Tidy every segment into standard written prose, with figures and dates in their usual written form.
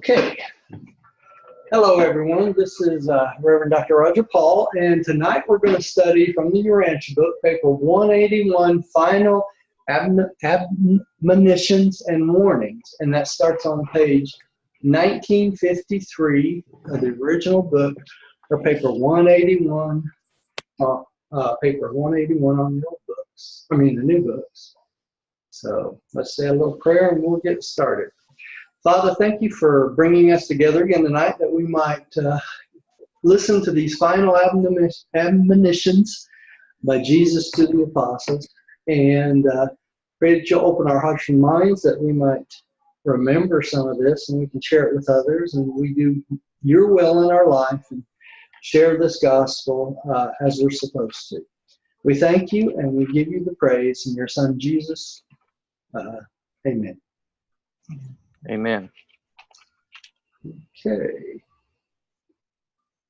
Okay. Hello, everyone. This is Reverend Dr. Roger Paul, and tonight we're going to study from the Urantia Book, paper 181, Final Admonitions and Warnings, and that starts on page 1953 of the original book, or paper 181, paper 181 on the old books. I mean, the new books. So let's say a little prayer and we'll get started. Father, thank you for bringing us together again tonight that we might listen to these final admonitions by Jesus to the apostles, and pray that you'll open our hearts and minds that we might remember some of this and we can share it with others, and we do your will in our life and share this gospel as we're supposed to. We thank you and we give you the praise in your Son Jesus. Amen. Amen. Okay.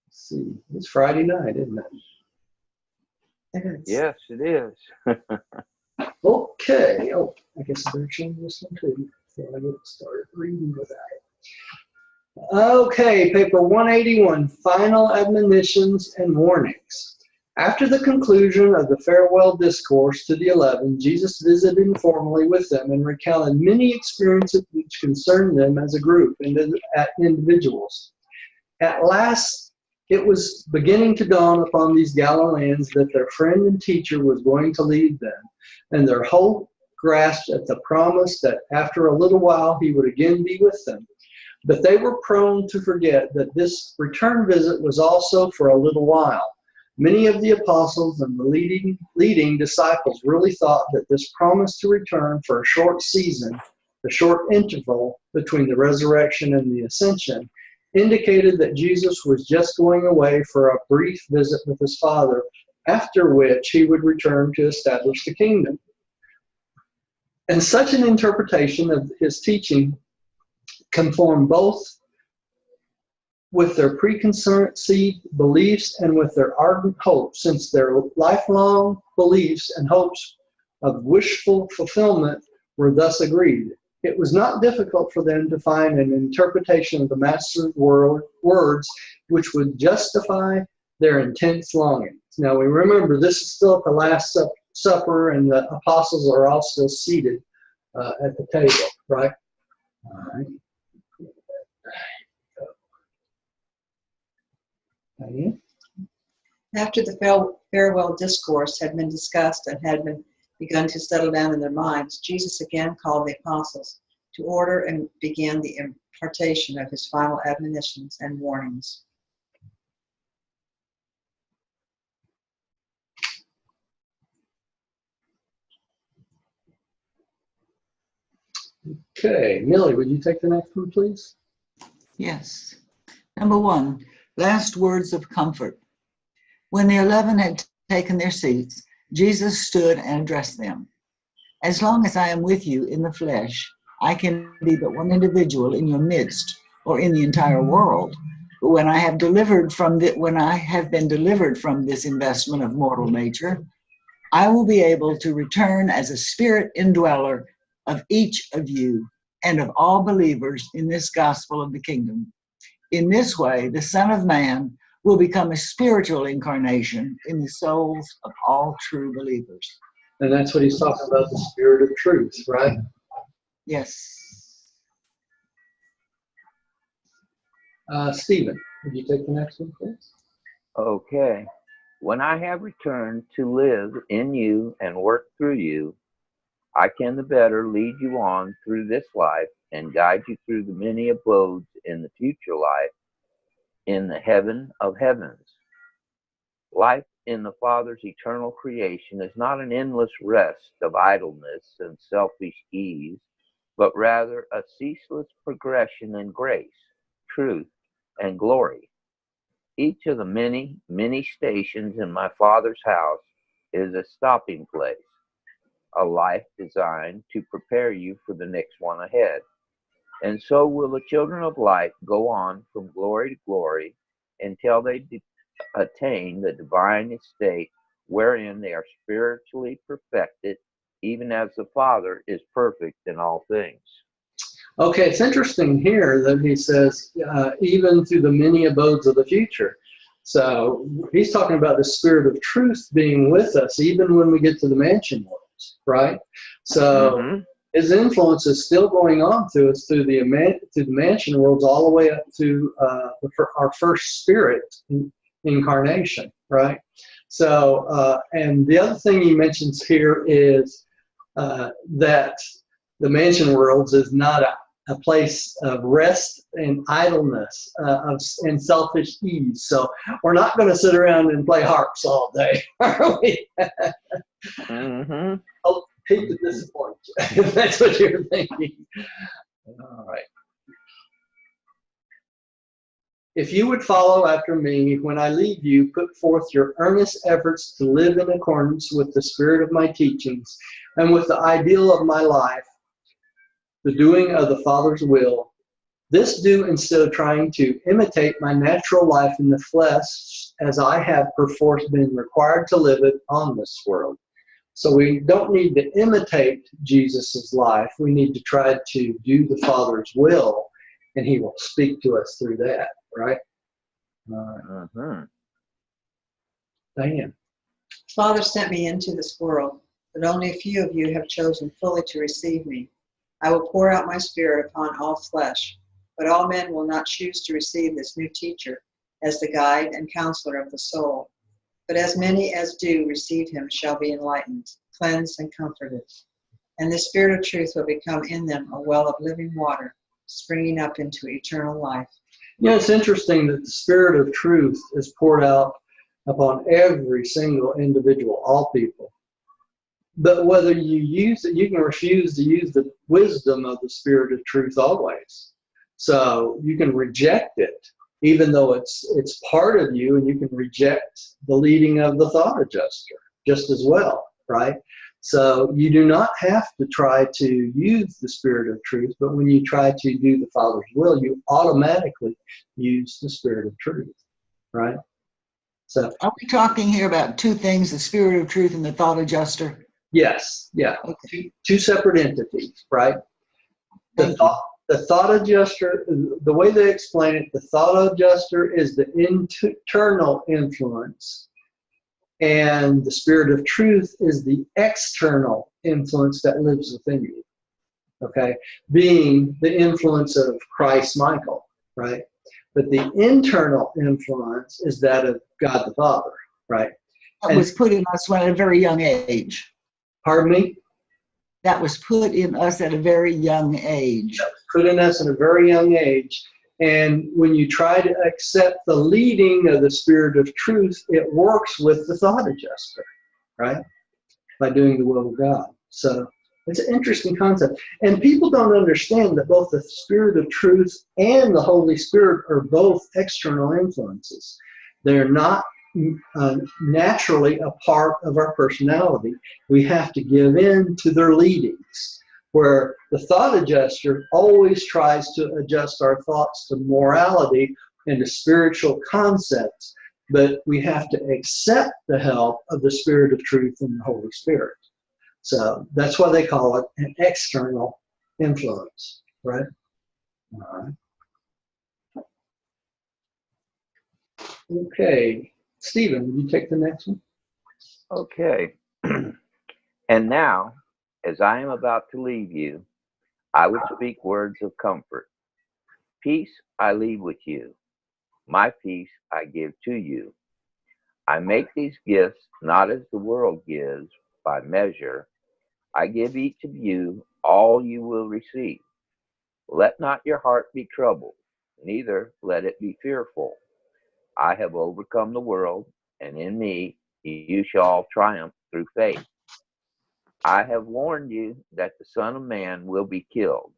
Let's see. It's Friday night, isn't it? It is. Yes, it is. Okay. Oh, I guess I better change this one too before I get started reading with that. Okay, paper 181, Final Admonitions and Warnings. After the conclusion of the Farewell Discourse to the 11, Jesus visited informally with them and recounted many experiences which concerned them as a group and as individuals. At last, it was beginning to dawn upon these Galileans that their friend and teacher was going to leave them, and their hope grasped at the promise that after a little while he would again be with them. But they were prone to forget that this return visit was also for a little while. Many of the apostles and the leading disciples really thought that this promise to return for a short season, the short interval between the resurrection and the ascension, indicated that Jesus was just going away for a brief visit with his Father, after which he would return to establish the kingdom. And such an interpretation of his teaching conformed both with their preconceived beliefs and with their ardent hopes, since their lifelong beliefs and hopes of wishful fulfillment were thus agreed. It was not difficult for them to find an interpretation of the Master's words which would justify their intense longings. Now we remember this is still at the Last Supper, and the apostles are all still seated at the table, right? All right. After the farewell discourse had been discussed and had been begun to settle down in their minds, Jesus again called the apostles to order and began the impartation of his final admonitions and warnings. Okay, Millie, would you take the next one, please? Yes. Number 1, last words of comfort. When the 11 had taken their seats, Jesus stood and addressed them. As long as I am with you in the flesh, I can be but one individual in your midst or in the entire world. But when I have been delivered from this investment of mortal nature, I will be able to return as a spirit indweller of each of you and of all believers in this gospel of the kingdom. In this way, the Son of Man will become a spiritual incarnation in the souls of all true believers. And that's what he's talking about, the spirit of truth, right? Yes. Stephen, would you take the next one, please? Okay. When I have returned to live in you and work through you, I can the better lead you on through this life and guide you through the many abodes in the future life in the heaven of heavens. Life in the Father's eternal creation is not an endless rest of idleness and selfish ease, but rather a ceaseless progression in grace, truth, and glory. Each of the many, many stations in my Father's house is a stopping place, a life designed to prepare you for the next one ahead. And so will the children of light go on from glory to glory until they attain the divine estate wherein they are spiritually perfected, even as the Father is perfect in all things. Okay, it's interesting here that he says, even through the many abodes of the future. So he's talking about the spirit of truth being with us, even when we get to the mansion worlds, right? So his influence is still going on through us through the mansion worlds, all the way up to our first spirit incarnation, right? So, and the other thing he mentions here is that the mansion worlds is not a place of rest and idleness and selfish ease. So we're not going to sit around and play harps all day, are we? I'll hate to disappoint you if that's what you're thinking. All right. If you would follow after me, when I leave you, put forth your earnest efforts to live in accordance with the spirit of my teachings and with the ideal of my life, the doing of the Father's will. This do instead of trying to imitate my natural life in the flesh, as I have perforce been required to live it on this world. So we don't need to imitate Jesus's life. We need to try to do the Father's will, and he will speak to us through that, right? Diane. Father sent me into this world, but only a few of you have chosen fully to receive me. I will pour out my spirit upon all flesh, but all men will not choose to receive this new teacher as the guide and counselor of the soul. But as many as do receive him shall be enlightened, cleansed, and comforted. And the Spirit of truth will become in them a well of living water, springing up into eternal life. You know, it's interesting that the Spirit of truth is poured out upon every single individual, all people. But whether you use it, you can refuse to use the wisdom of the Spirit of truth always. So you can reject it, even though it's part of you, and you can reject the leading of the thought adjuster just as well, right? So you do not have to try to use the Spirit of truth, but when you try to do the Father's will, you automatically use the Spirit of truth, right? So are we talking here about two things, the Spirit of truth and the thought adjuster? Yes, yeah, okay. Two separate entities, right? The thought adjuster, the way they explain it, the thought adjuster is the internal influence, and the Spirit of truth is the external influence that lives within you, okay? Being the influence of Christ Michael, right? But the internal influence is that of God the Father, right? That was put in us at a very young age. Pardon me? That was put in us at a very young age. That was put in us at a very young age. And when you try to accept the leading of the Spirit of truth, it works with the thought adjuster, right? By doing the will of God. So it's an interesting concept. And people don't understand that both the Spirit of truth and the Holy Spirit are both external influences. They're not naturally a part of our personality. We have to give in to their leadings, where the thought adjuster always tries to adjust our thoughts to morality and to spiritual concepts, but we have to accept the help of the Spirit of truth and the Holy Spirit. So that's why they call it an external influence, right? All right. Okay. Stephen, will you take the next one? Okay. And now, as I am about to leave you, I would speak words of comfort. Peace I leave with you. My peace I give to you. I make these gifts not as the world gives, by measure. I give each of you all you will receive. Let not your heart be troubled, neither let it be fearful. I have overcome the world, and in me you shall triumph through faith. I have warned you that the Son of Man will be killed,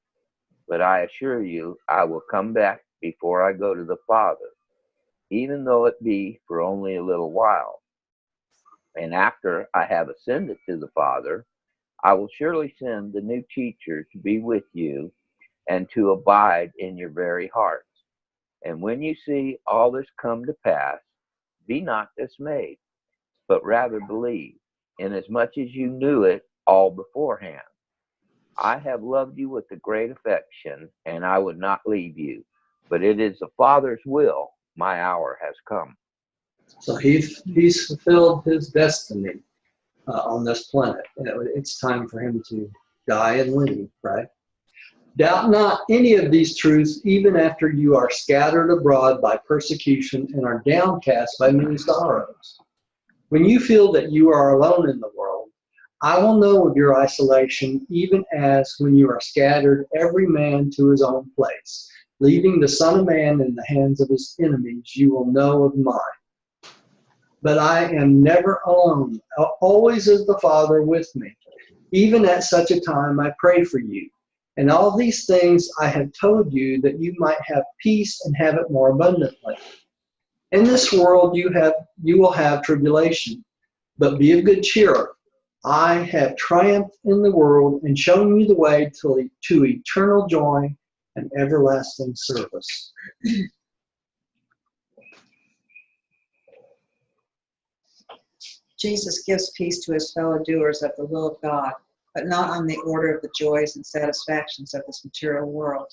but I assure you I will come back before I go to the Father, even though it be for only a little while. And after I have ascended to the Father, I will surely send the new teacher to be with you and to abide in your very hearts. And when you see all this come to pass, be not dismayed, but rather believe, inasmuch as you knew it all beforehand. I have loved you with a great affection, and I would not leave you. But it is the Father's will. My hour has come. So he's fulfilled his destiny on this planet. It's time for him to die and leave, right? Doubt not any of these truths, even after you are scattered abroad by persecution and are downcast by many sorrows. When you feel that you are alone in the world, I will know of your isolation, even as when you are scattered, every man to his own place. Leaving the Son of Man in the hands of his enemies, you will know of mine. But I am never alone. Always is the Father with me. Even at such a time, I pray for you. And all these things I have told you, that you might have peace and have it more abundantly. In this world you will have tribulation, but be of good cheer. I have triumphed in the world and shown you the way to eternal joy and everlasting service. Jesus gives peace to his fellow doers of the will of God, but not on the order of the joys and satisfactions of this material world.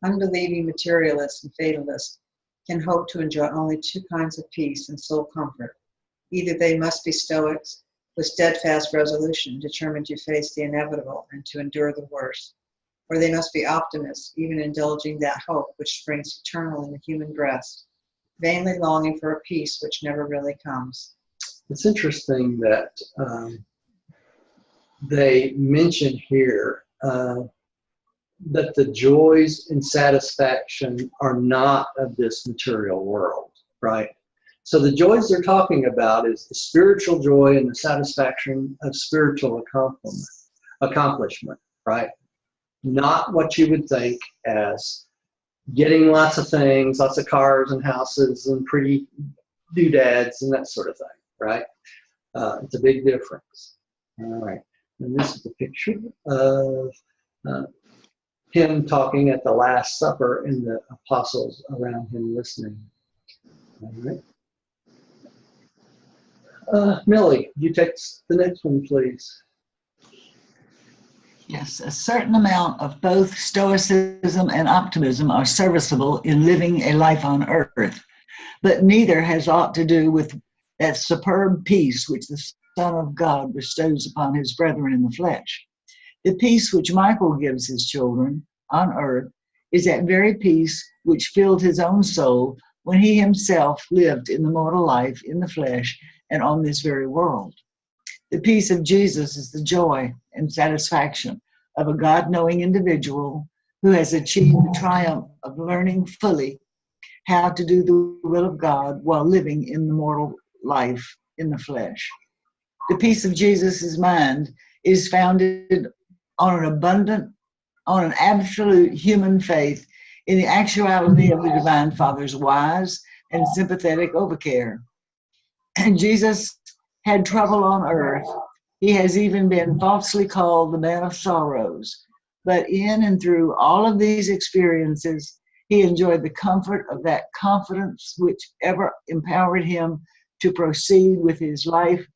Unbelieving materialists and fatalists can hope to enjoy only two kinds of peace and soul comfort. Either they must be Stoics with steadfast resolution, determined to face the inevitable and to endure the worst, or they must be optimists, even indulging that hope which springs eternal in the human breast, vainly longing for a peace which never really comes. It's interesting that they mention here that the joys and satisfaction are not of this material world, right? So the joys they're talking about is the spiritual joy and the satisfaction of spiritual accomplishment, right? Not what you would think as getting lots of things, lots of cars and houses and pretty doodads and that sort of thing, right? It's a big difference. All right. And this is a picture of him talking at the Last Supper and the apostles around him listening. All right. Millie, you take the next one, please. Yes, a certain amount of both stoicism and optimism are serviceable in living a life on earth, but neither has aught to do with that superb peace which the Son of God bestows upon his brethren in the flesh. The peace which Michael gives his children on earth is that very peace which filled his own soul when he himself lived in the mortal life in the flesh and on this very world. The peace of Jesus is the joy and satisfaction of a God-knowing individual who has achieved the triumph of learning fully how to do the will of God while living in the mortal life in the flesh. The peace of Jesus' mind is founded on an absolute human faith in the actuality of the Divine Father's wise and sympathetic overcare. And Jesus had trouble on earth. He has even been falsely called the man of sorrows. But in and through all of these experiences, he enjoyed the comfort of that confidence which ever empowered him to proceed with his life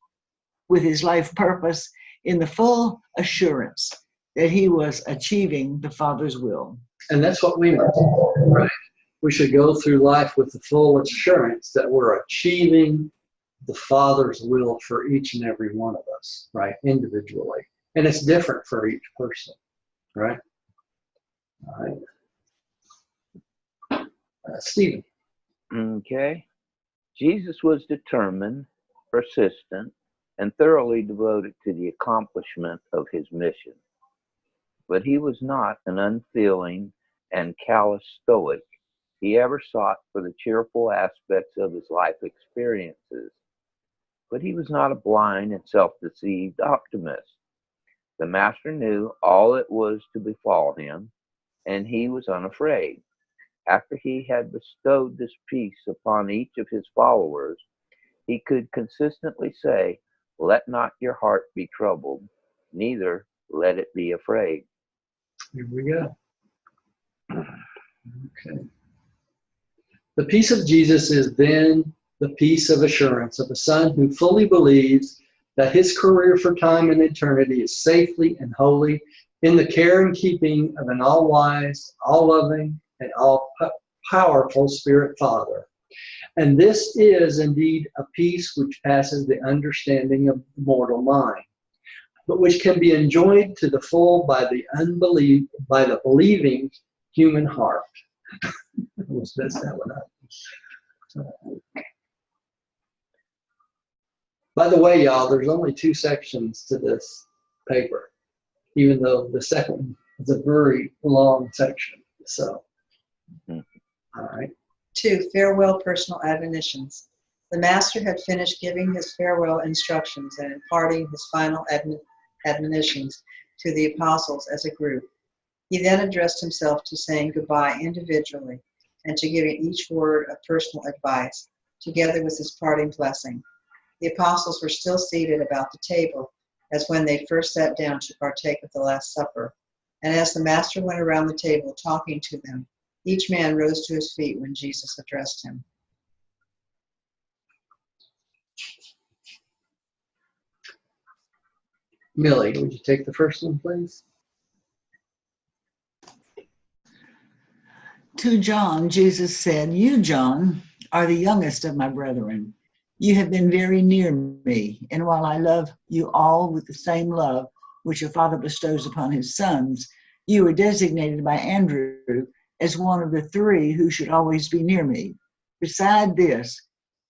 purpose in the full assurance that he was achieving the Father's will. And that's what we must do, right? We should go through life with the full assurance that we're achieving the Father's will for each and every one of us, right? Individually. And it's different for each person, right? All right. Stephen. Okay. Jesus was determined, persistent, and thoroughly devoted to the accomplishment of his mission. But he was not an unfeeling and callous stoic. He ever sought for the cheerful aspects of his life experiences. But he was not a blind and self-deceived optimist. The Master knew all that was to befall him, and he was unafraid. After he had bestowed this peace upon each of his followers, he could consistently say, "Let not your heart be troubled, neither let it be afraid." Here we go. Okay. The peace of Jesus is then the peace of assurance of a son who fully believes that his career for time and eternity is safely and wholly in the care and keeping of an all-wise, all-loving, and all-powerful Spirit Father. And this is indeed a peace which passes the understanding of the mortal mind, but which can be enjoyed to the full by the believing human heart. Almost messed that one up. By the way, y'all, there's only 2 sections to this paper, even though the second one is a very long section. So, all right. 2. Farewell personal admonitions. The Master had finished giving his farewell instructions and imparting his final admonitions to the apostles as a group. He then addressed himself to saying goodbye individually and to giving each word of personal advice, together with his parting blessing. The apostles were still seated about the table as when they first sat down to partake of the Last Supper. And as the Master went around the table talking to them, each man rose to his feet when Jesus addressed him. Millie, would you take the first one, please? To John, Jesus said, "You, John, are the youngest of my brethren. You have been very near me, and while I love you all with the same love which a father bestows upon his sons, you were designated by Andrew as one of the 3 who should always be near me. Beside this,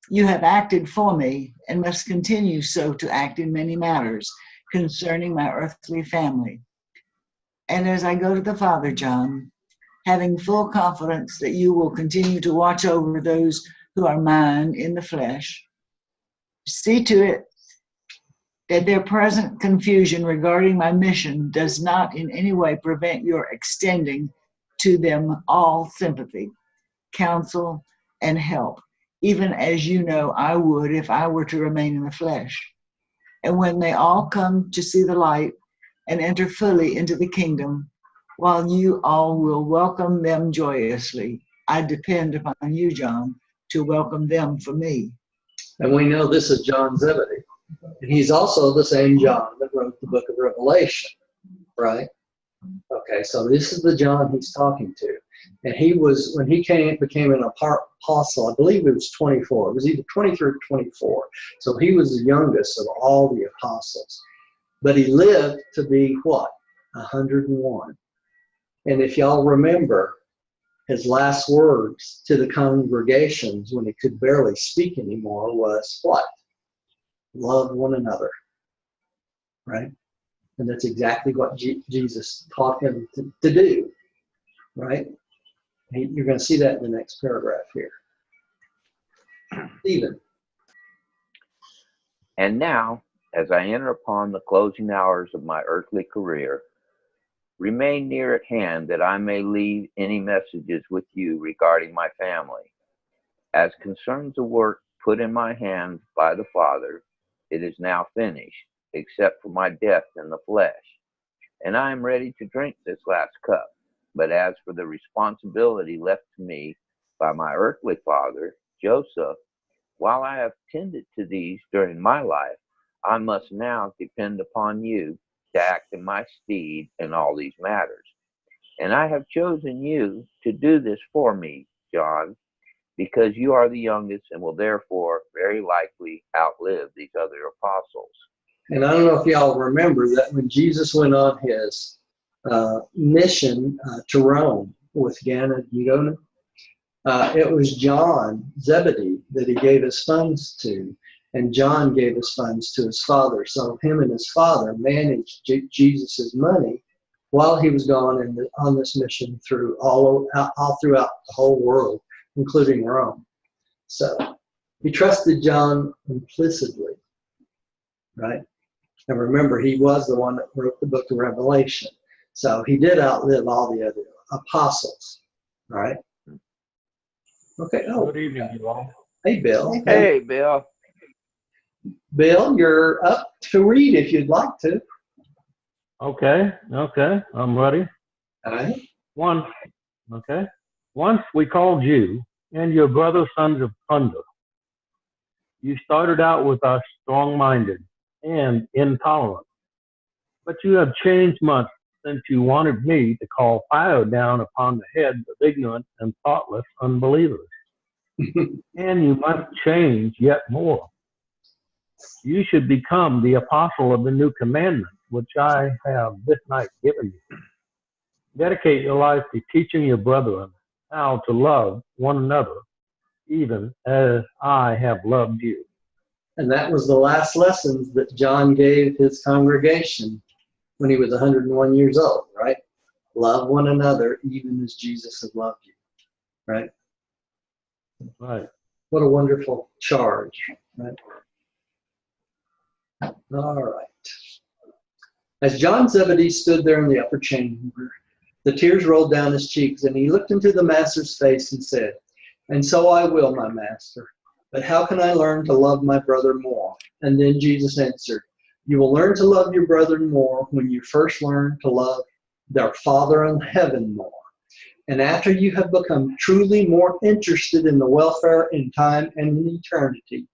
you have acted for me and must continue so to act in many matters concerning my earthly family. And as I go to the Father, John, having full confidence that you will continue to watch over those who are mine in the flesh, see to it that their present confusion regarding my mission does not in any way prevent your extending to them all sympathy, counsel, and help, even as you know I would if I were to remain in the flesh. And when they all come to see the light and enter fully into the kingdom, while you all will welcome them joyously, I depend upon you, John, to welcome them for me." And we know this is John Zebedee. And he's also the same John that wrote the book of Revelation, right? Okay, so this is the John he's talking to. And he was, when he became an apostle, I believe it was 24. It was either 23 or 24. So he was the youngest of all the apostles. But he lived to be what? 101. And if y'all remember, his last words to the congregations when he could barely speak anymore was what? Love one another, right? And that's exactly what Jesus taught him to do, right? You're going to see that in the next paragraph here. Stephen. And now, as I enter upon the closing hours of my earthly career, remain near at hand that I may leave any messages with you regarding my family. As concerns the work put in my hands by the Father, it is now finished, except for my death in the flesh. And I am ready to drink this last cup. But as for the responsibility left to me by my earthly father, Joseph, while I have tended to these during my life, I must now depend upon you to act in my stead in all these matters. And I have chosen you to do this for me, John, because you are the youngest and will therefore very likely outlive these other apostles. And I don't know if y'all remember that when Jesus went on his mission to Rome with Ganna Udona, it was John Zebedee that he gave his funds to, and John gave his funds to his father. So him and his father managed Jesus's money while he was gone on this mission through all throughout the whole world, including Rome. So he trusted John implicitly, right? And remember, he was the one that wrote the book of Revelation. So he did outlive all the other apostles, all right? Okay. Oh, good evening, you all. Hey, Bill. Hey, Bill. Bill, you're up to read if you'd like to. Okay, I'm ready. All right. Once we called you and your brother sons of thunder. You started out with us strong-minded and intolerant, but you have changed much since you wanted me to call fire down upon the heads of ignorant and thoughtless unbelievers. And you must change yet more. You should become the apostle of the new commandment, which I have this night given you. Dedicate your life to teaching your brethren how to love one another, even as I have loved you. And that was the last lessons that John gave his congregation when he was 101 years old, right? Love one another even as Jesus has loved you, right? Right. What a wonderful charge, right? All right. As John Zebedee stood there in the upper chamber, the tears rolled down his cheeks, and he looked into the master's face and said, "And so I will, my master. But how can I learn to love my brother more?" And then Jesus answered, "You will learn to love your brethren more when you first learn to love their Father in heaven more. And after you have become truly more interested in the welfare in time and in eternity,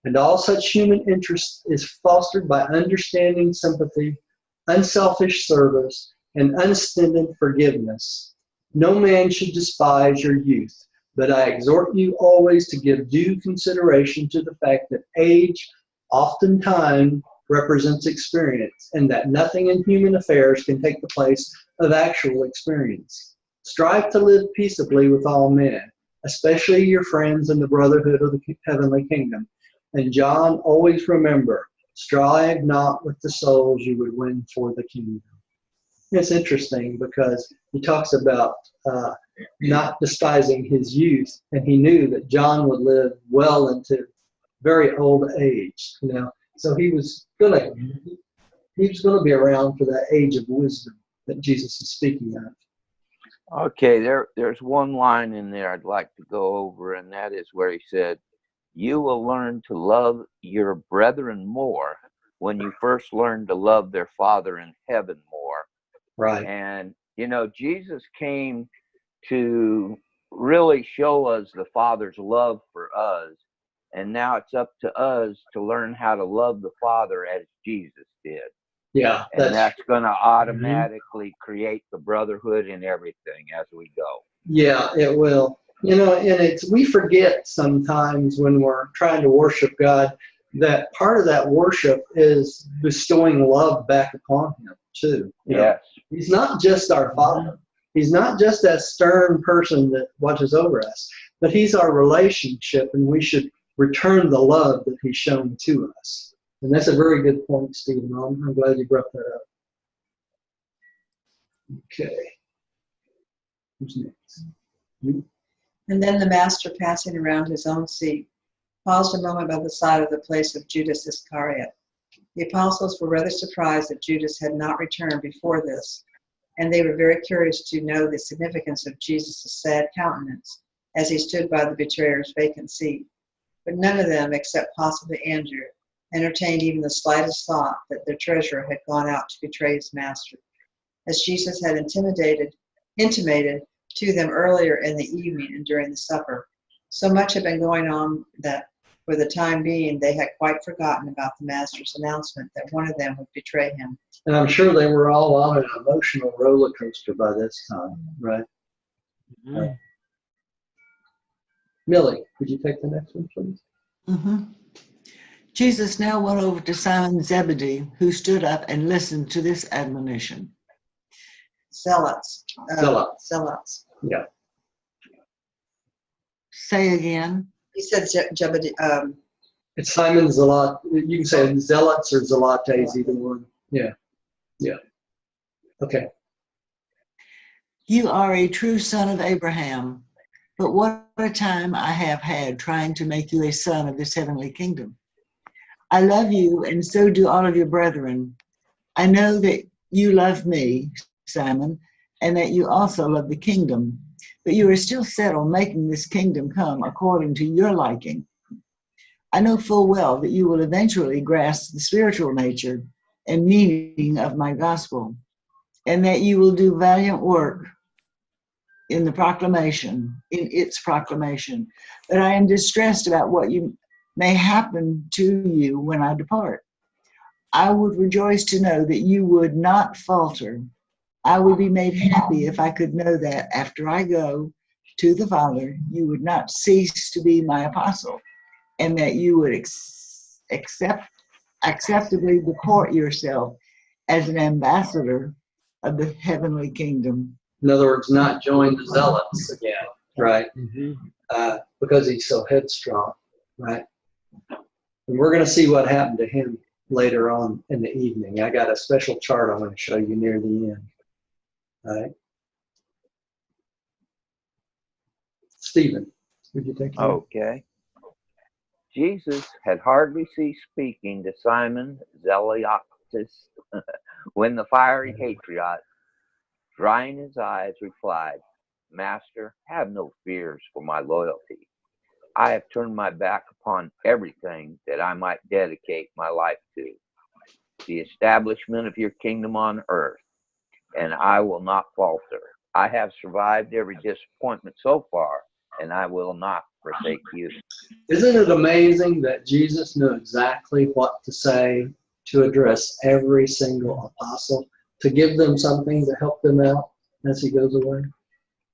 and all such human interest is fostered by understanding sympathy, unselfish service, and unstinted forgiveness. No man should despise your youth, but I exhort you always to give due consideration to the fact that age oftentimes represents experience, and that nothing in human affairs can take the place of actual experience. Strive to live peaceably with all men, especially your friends in the brotherhood of the heavenly kingdom. And John, always remember, strive not with the souls you would win for the kingdom." It's interesting because he talks about not despising his youth, and he knew that John would live well into very old age, you know. So he was gonna be around for that age of wisdom that Jesus is speaking of. Okay, there's one line in there I'd like to go over, and that is where he said, "You will learn to love your brethren more when you first learn to love their Father in heaven more." Right. And, you know, Jesus came to really show us the Father's love for us. And now it's up to us to learn how to love the Father as Jesus did. Yeah. And that's going to automatically create the brotherhood in everything as we go. Yeah, it will. You know, and we forget sometimes when we're trying to worship God that part of that worship is bestowing love back upon him too. Yes. He's not just our Father. He's not just that stern person that watches over us, but he's our relationship, and we should return the love that he's shown to us. And that's a very good point, Stephen. I'm glad you brought that up. Okay. Who's next? You? And then the master, passing around his own seat, paused a moment by the side of the place of Judas Iscariot. The apostles were rather surprised that Judas had not returned before this, and they were very curious to know the significance of Jesus' sad countenance as he stood by the betrayer's vacant seat. But none of them, except possibly Andrew, entertained even the slightest thought that their treasurer had gone out to betray his master, as Jesus had intimated to them earlier in the evening and during the supper. So much had been going on that, for the time being, they had quite forgotten about the master's announcement that one of them would betray him. And I'm sure they were all on an emotional roller coaster by this time, right? Mm-hmm. Right. Millie, could you take the next one, please? Mm-hmm. Jesus now went over to Simon Zebedee, who stood up and listened to this admonition. Zealots. Zealots. Yeah. Say again. He said Zebedee. It's Simon Zealot. You can say zealots or zealotes, either one. Yeah. Yeah. Okay. You are a true son of Abraham, but what a time I have had trying to make you a son of this heavenly kingdom. I love you, and so do all of your brethren. I know that you love me, Simon, and that you also love the kingdom, but you are still set on making this kingdom come according to your liking. I know full well that you will eventually grasp the spiritual nature and meaning of my gospel, and that you will do valiant work in its proclamation. But I am distressed about what may happen to you when I depart. I would rejoice to know that you would not falter I would be made happy if I could know that after I go to the Father, you would not cease to be my apostle, and that you would acceptably deport yourself as an ambassador of the heavenly kingdom. In other words, not join the Zealots again, right? Because he's so headstrong, right? And we're going to see what happened to him later on in the evening. I got a special chart I'm going to show you near the end. All right. Stephen, would you take it? Okay. Jesus had hardly ceased speaking to Simon Zealotus when the fiery patriot, drying his eyes, replied, Master, have no fears for my loyalty. I have turned my back upon everything that I might dedicate my life to, the establishment of your kingdom on earth, and I will not falter. I have survived every disappointment so far, and I will not forsake you. Isn't it amazing that Jesus knew exactly what to say to address every single apostle, to give them something to help them out as he goes away?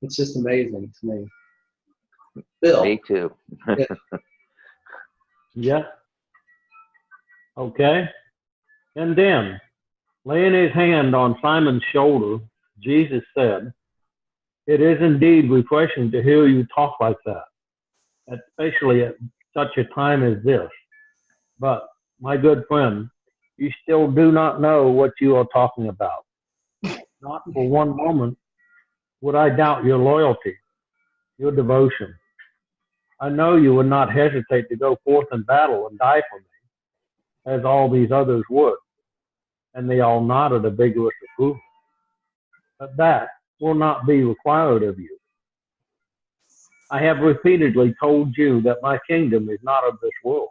It's just amazing to me. Bill. Me too. Yeah. Okay. And then, laying his hand on Simon's shoulder, Jesus said, It is indeed refreshing to hear you talk like that, especially at such a time as this. But, my good friend, you still do not know what you are talking about. Not for one moment would I doubt your loyalty, your devotion. I know you would not hesitate to go forth in battle and die for me, as all these others would. And they all nodded a vigorous approval. But that will not be required of you. I have repeatedly told you that my kingdom is not of this world,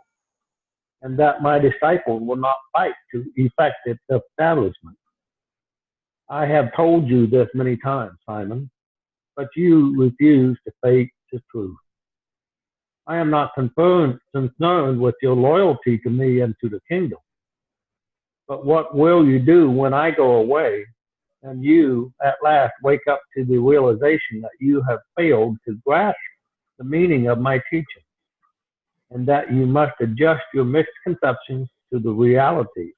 and that my disciples will not fight to effect its establishment. I have told you this many times, Simon, but you refuse to face the truth. I am not concerned with your loyalty to me and to the kingdom. But what will you do when I go away and you at last wake up to the realization that you have failed to grasp the meaning of my teaching, and that you must adjust your misconceptions to the reality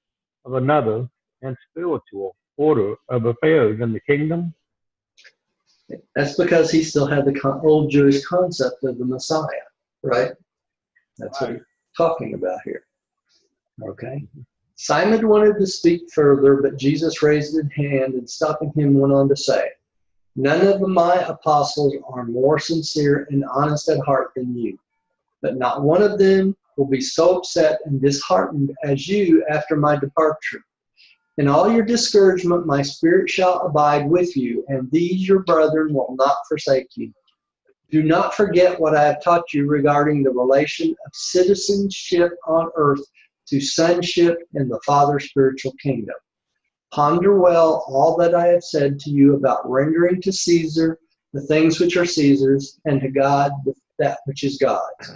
of another and spiritual order of affairs in the kingdom? That's because he still had the old Jewish concept of the Messiah, right? That's what he's talking about here. Okay. Simon wanted to speak further, but Jesus raised his hand and stopping him went on to say, None of my apostles are more sincere and honest at heart than you, but not one of them will be so upset and disheartened as you after my departure. In all your discouragement, my spirit shall abide with you, and these your brethren will not forsake you. Do not forget what I have taught you regarding the relation of citizenship on earth to sonship in the Father's spiritual kingdom. Ponder well all that I have said to you about rendering to Caesar the things which are Caesar's, and to God that which is God's.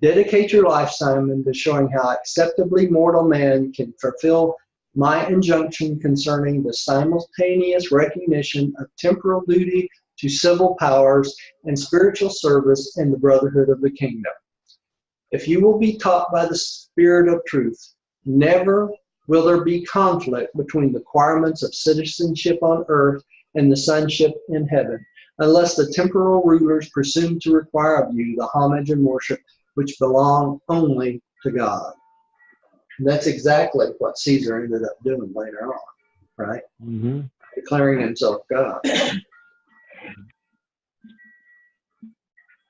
Dedicate your life, Simon, to showing how acceptably mortal man can fulfill my injunction concerning the simultaneous recognition of temporal duty to civil powers and spiritual service in the brotherhood of the kingdom. If you will be taught by the Spirit of truth, never will there be conflict between the requirements of citizenship on earth and the sonship in heaven, unless the temporal rulers presume to require of you the homage and worship which belong only to God. And that's exactly what Caesar ended up doing later on, right? Mm-hmm. Declaring himself God.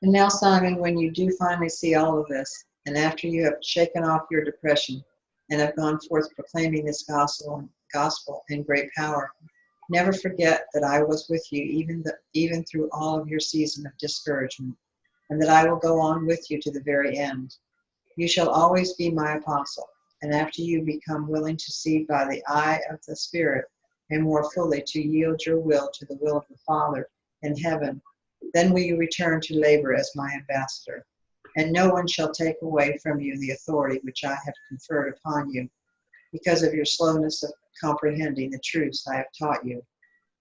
And now, Simon, when you do finally see all of this, and after you have shaken off your depression and have gone forth proclaiming this gospel in great power, never forget that I was with you even through all of your season of discouragement, and that I will go on with you to the very end. You shall always be my apostle, and after you become willing to see by the eye of the Spirit, and more fully to yield your will to the will of the Father in heaven, then will you return to labor as my ambassador. And no one shall take away from you the authority which I have conferred upon you, because of your slowness of comprehending the truths I have taught you.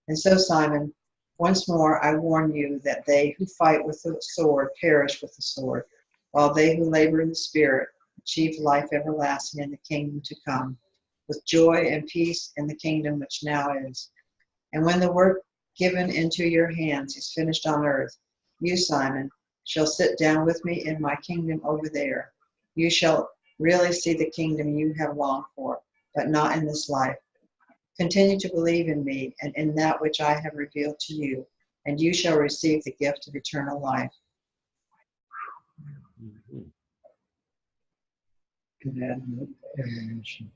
And so, Simon, once more I warn you that they who fight with the sword perish with the sword, while they who labor in the Spirit achieve life everlasting in the kingdom to come, with joy and peace in the kingdom which now is. And when the work given into your hands is finished on earth, you, Simon, shall sit down with me in my kingdom over there. You shall really see the kingdom you have longed for, but not in this life. Continue to believe in me and in that which I have revealed to you, and you shall receive the gift of eternal life. Good admonition.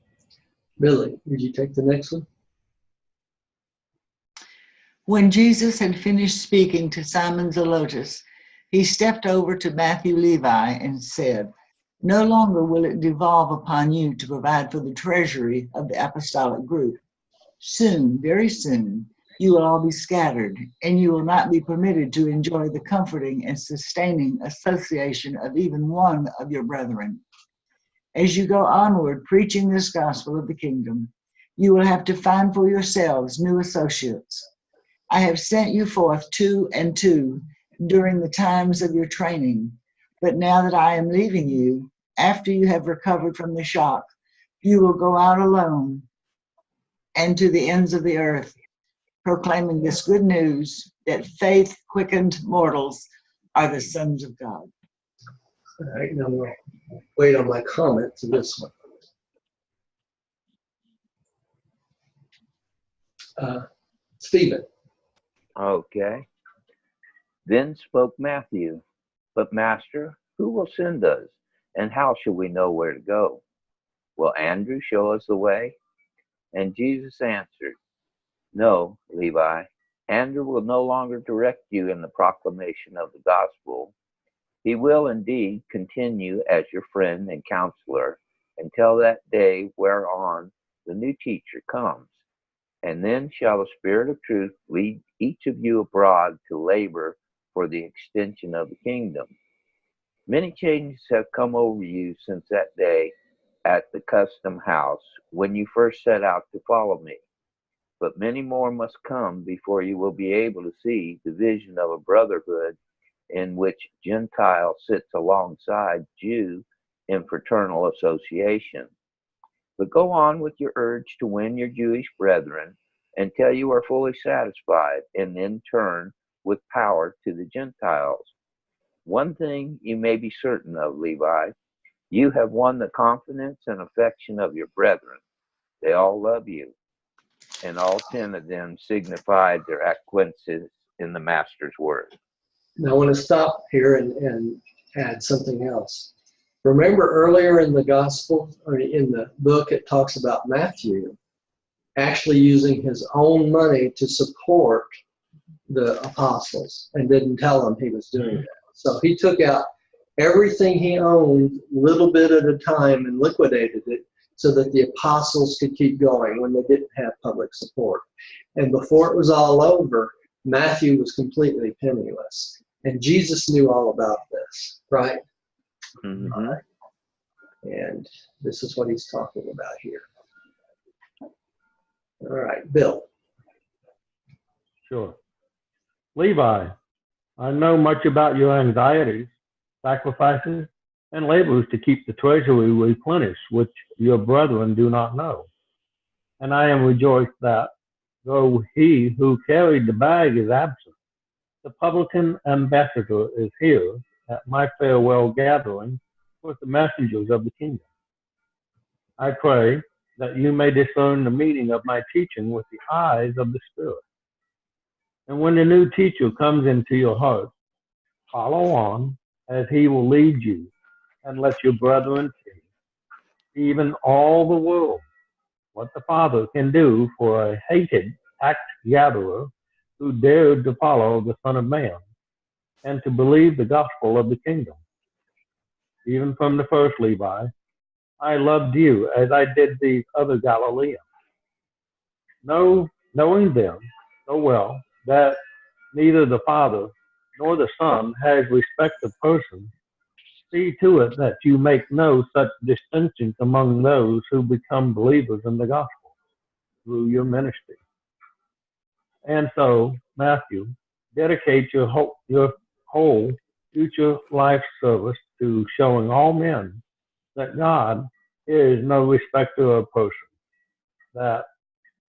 Billy, would you take the next one? When Jesus had finished speaking to Simon Zealot, he stepped over to Matthew Levi and said, "No longer will it devolve upon you to provide for the treasury of the apostolic group. Soon, very soon, you will all be scattered, and you will not be permitted to enjoy the comforting and sustaining association of even one of your brethren. As you go onward preaching this gospel of the kingdom, you will have to find for yourselves new associates. I have sent you forth 2 and 2 during the times of your training, but now that I am leaving you, after you have recovered from the shock, you will go out alone and to the ends of the earth, proclaiming this good news that faith-quickened mortals are the sons of God." All right, now we'll wait on my comment to this one. Stephen. Okay. Then spoke Matthew, "But Master, who will send us? And how shall we know where to go? Will Andrew show us the way?" And Jesus answered, "No, Levi, Andrew will no longer direct you in the proclamation of the gospel. He will indeed continue as your friend and counselor until that day whereon the new teacher comes. And then shall the Spirit of truth lead each of you abroad to labor for the extension of the kingdom. Many changes have come over you since that day at the custom house when you first set out to follow me. But many more must come before you will be able to see the vision of a brotherhood in which Gentile sits alongside Jew in fraternal association. But go on with your urge to win your Jewish brethren until you are fully satisfied, and then turn with power to the Gentiles. One thing you may be certain of, Levi, you have won the confidence and affection of your brethren. They all love you." And all 10 of them signified their acquiescence in the Master's word. Now I want to stop here and add something else. Remember earlier in the gospel, or in the book, it talks about Matthew actually using his own money to support the apostles and didn't tell them he was doing that. So he took out everything he owned, little bit at a time, and liquidated it so that the apostles could keep going when they didn't have public support. And before it was all over, Matthew was completely penniless. And Jesus knew all about this, right? Mm-hmm. And this is what he's talking about here. All right, Bill. Sure. Levi, I know much about your anxieties, sacrifices, and labors to keep the treasury replenished, which your brethren do not know. And I am rejoiced that, though he who carried the bag is absent, the publican ambassador is here at my farewell gathering with the messengers of the kingdom. I pray that you may discern the meaning of my teaching with the eyes of the Spirit. And when the new teacher comes into your heart, follow on as he will lead you, and let your brethren see, even all the world, what the Father can do for a hated tax gatherer who dared to follow the Son of Man and to believe the gospel of the kingdom. Even from the first, Levi, I loved you as I did these other Galileans. Knowing them so well that neither the Father nor the Son has respect of persons, see to it that you make no such distinctions among those who become believers in the gospel through your ministry. And so, Matthew, dedicate your whole future life service to showing all men that God is no respecter of person, that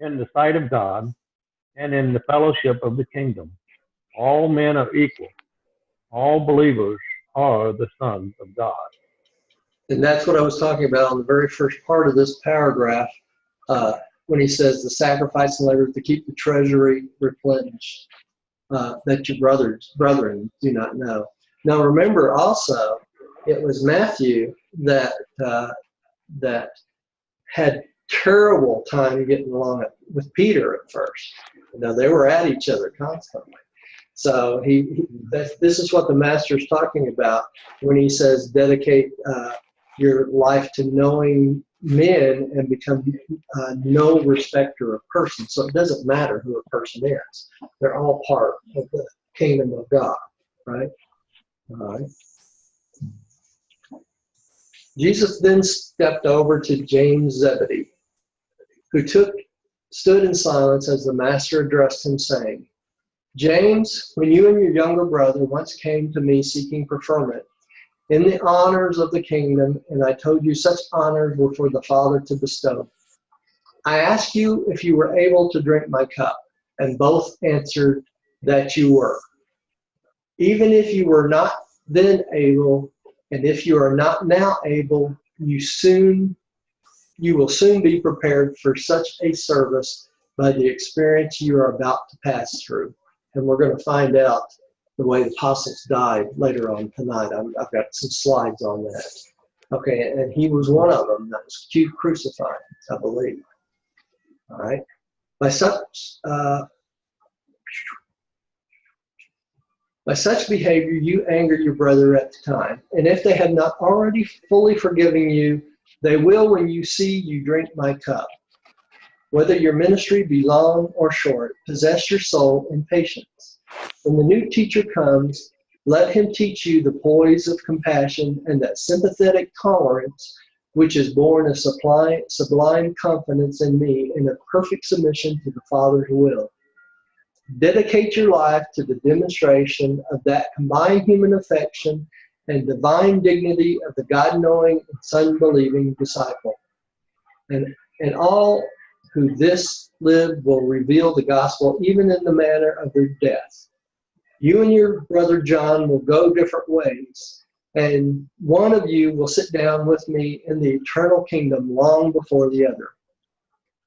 in the sight of God and in the fellowship of the kingdom, all men are equal. All believers are the sons of God. And that's what I was talking about on the very first part of this paragraph, when he says the sacrifice and labor to keep the treasury replenished, that your brethren do not know. Now remember also, it was Matthew that had terrible time getting along with Peter at first. They were at each other constantly. So this is what the master is talking about when he says dedicate your life to knowing men and become no respecter of persons. So it doesn't matter who a person is. They're all part of the kingdom of God, right? All right. Jesus then stepped over to James Zebedee, who stood in silence as the master addressed him, saying, James, when you and your younger brother once came to me seeking preferment in the honors of the kingdom, and I told you such honors were for the Father to bestow, I asked you if you were able to drink my cup, and both answered that you were. Even if you were not then able, and if you are not now able, you will soon be prepared for such a service by the experience you are about to pass through. And we're going to find out the way the apostles died later on tonight. I've got some slides on that. Okay, and he was one of them that was crucified, I believe. All right. By such behavior, you angered your brother at the time. And if they have not already fully forgiven you, they will when you see you drink my cup. Whether your ministry be long or short, possess your soul in patience. When the new teacher comes, let him teach you the poise of compassion and that sympathetic tolerance which is born of sublime confidence in me and a perfect submission to the Father's will. Dedicate your life to the demonstration of that combined human affection and divine dignity of the God-knowing and Son-believing disciple. And all who this live will reveal the gospel even in the manner of their death. You and your brother John will go different ways, and one of you will sit down with me in the eternal kingdom long before the other.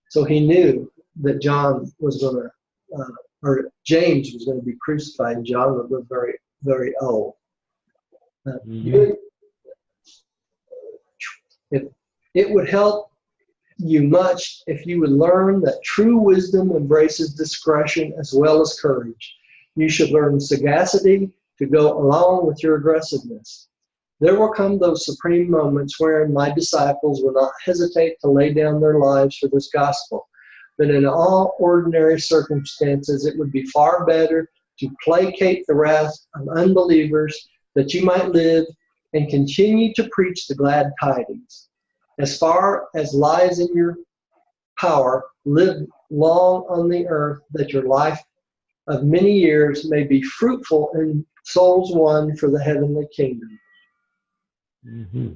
So he knew that John was going to, or James was going to be crucified, and John would live very, very old. It would help you much if you would learn that true wisdom embraces discretion as well as courage. You should learn sagacity to go along with your aggressiveness. There will come those supreme moments wherein my disciples will not hesitate to lay down their lives for this gospel. But in all ordinary circumstances, it would be far better to placate the wrath of unbelievers that you might live and continue to preach the glad tidings. As far as lies in your power, live long on the earth that your life of many years may be fruitful in souls won for the heavenly kingdom. Mm-hmm.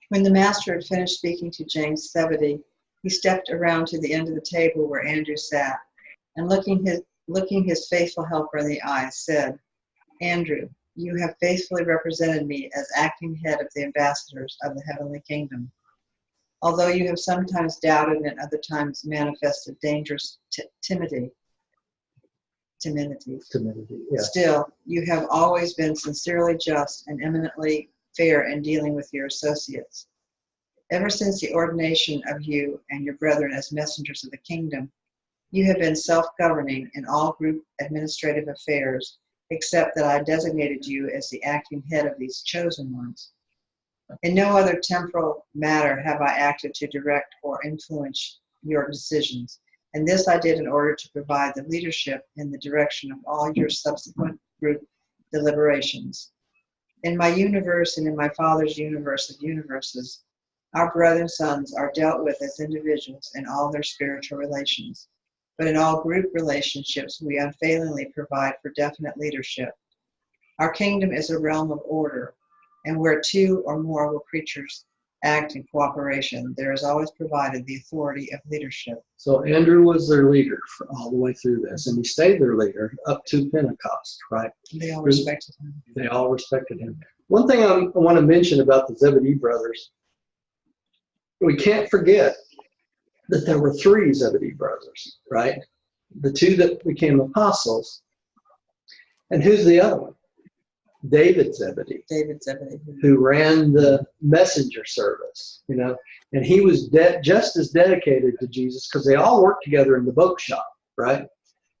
When the master had finished speaking to James Zebedee, he stepped around to the end of the table where Andrew sat, and looking his faithful helper in the eye, said, Andrew, you have faithfully represented me as acting head of the ambassadors of the heavenly kingdom. Although you have sometimes doubted and at other times manifested dangerous timidity, yeah. Still, you have always been sincerely just and eminently fair in dealing with your associates. Ever since the ordination of you and your brethren as messengers of the kingdom, you have been self-governing in all group administrative affairs, except that I designated you as the acting head of these chosen ones. In no other temporal matter have I acted to direct or influence your decisions, and this I did in order to provide the leadership in the direction of all your subsequent group deliberations. In my universe and in my Father's universe of universes, Our brother and sons are dealt with as individuals in all their spiritual relations, but in all group relationships we unfailingly provide for definite leadership. Our kingdom is a realm of order, and where two or more will creatures act in cooperation, there is always provided the authority of leadership. So Andrew was their leader for all the way through this, and he stayed their leader up to Pentecost, right? They all respected him. They all respected him. One thing I want to mention about the Zebedee brothers, we can't forget that there were three Zebedee brothers, right? The two that became apostles. And who's the other one? David Zebedee. David Zebedee. Who ran the messenger service, and he was just as dedicated to Jesus because they all worked together in the boat shop, right?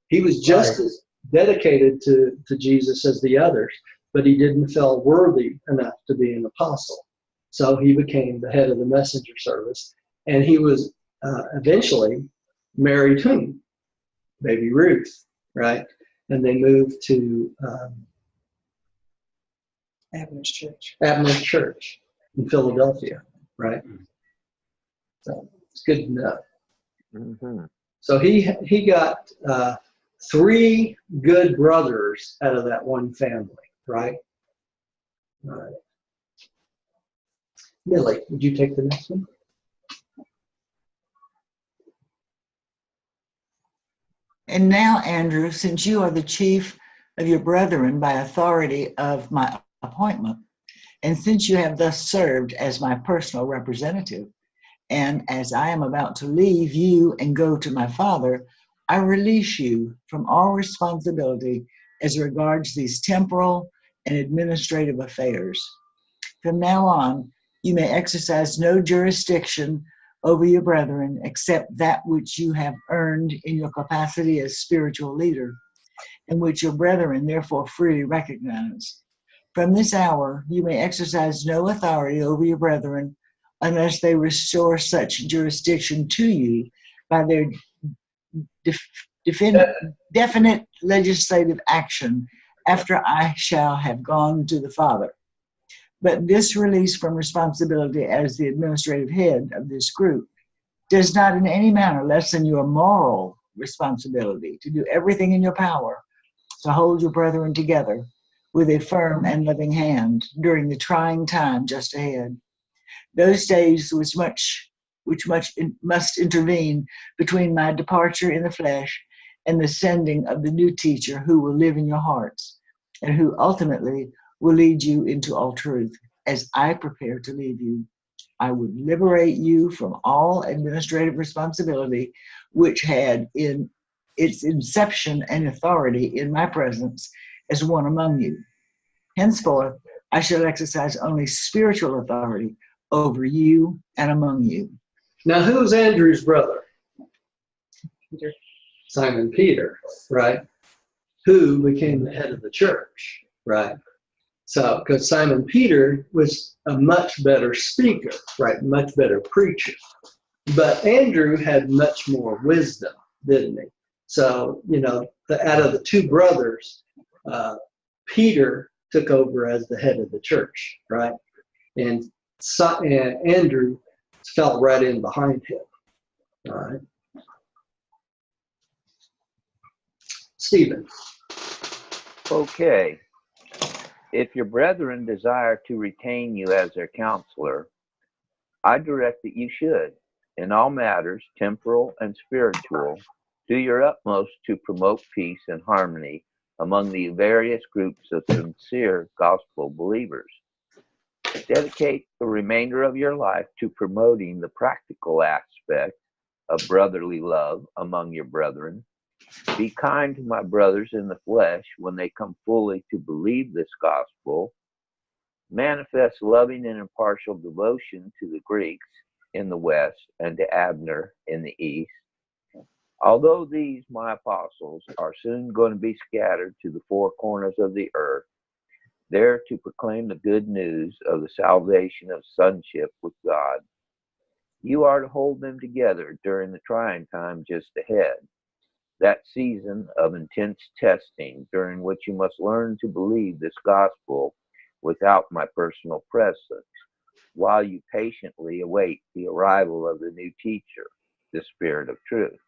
He was just as dedicated to Jesus as the others, but he didn't feel worthy enough to be an apostle. So he became the head of the messenger service, and he was eventually married whom? Baby Ruth, right? And they moved to Adventist Church in Philadelphia, right? So it's good to know. Mm-hmm. So he got three good brothers out of that one family, right? All right. Millie, would you take the next one? And now, Andrew, since you are the chief of your brethren by authority of my appointment, and since you have thus served as my personal representative, and as I am about to leave you and go to my Father, I release you from all responsibility as regards these temporal and administrative affairs. From now on, you may exercise no jurisdiction over your brethren except that which you have earned in your capacity as spiritual leader, and which your brethren therefore freely recognize. From this hour, you may exercise no authority over your brethren unless they restore such jurisdiction to you by their definite legislative action after I shall have gone to the Father. But this release from responsibility as the administrative head of this group does not in any manner lessen your moral responsibility to do everything in your power to hold your brethren together with a firm and loving hand during the trying time just ahead. Those days which must intervene between my departure in the flesh and the sending of the new teacher who will live in your hearts and who ultimately will lead you into all truth. As I prepare to leave you, I would liberate you from all administrative responsibility which had in its inception and authority in my presence as one among you. Henceforth, I shall exercise only spiritual authority over you and among you. Now, who's Andrew's brother? Peter. Simon Peter, right? Who became the head of the church, right? So, because Simon Peter was a much better speaker, right? Much better preacher. But Andrew had much more wisdom, didn't he? So, out of the two brothers, Peter took over as the head of the church, right? And Andrew fell right in behind him, all right? Stephen. Okay. If your brethren desire to retain you as their counselor, I direct that you should, in all matters, temporal and spiritual, do your utmost to promote peace and harmony among the various groups of sincere gospel believers. Dedicate the remainder of your life to promoting the practical aspect of brotherly love among your brethren. Be kind to my brothers in the flesh when they come fully to believe this gospel. Manifest loving and impartial devotion to the Greeks in the west and to Abner in the east. Although these, my apostles, are soon going to be scattered to the four corners of the earth, there to proclaim the good news of the salvation of sonship with God, you are to hold them together during the trying time just ahead, that season of intense testing during which you must learn to believe this gospel without my personal presence, while you patiently await the arrival of the new teacher, the Spirit of truth.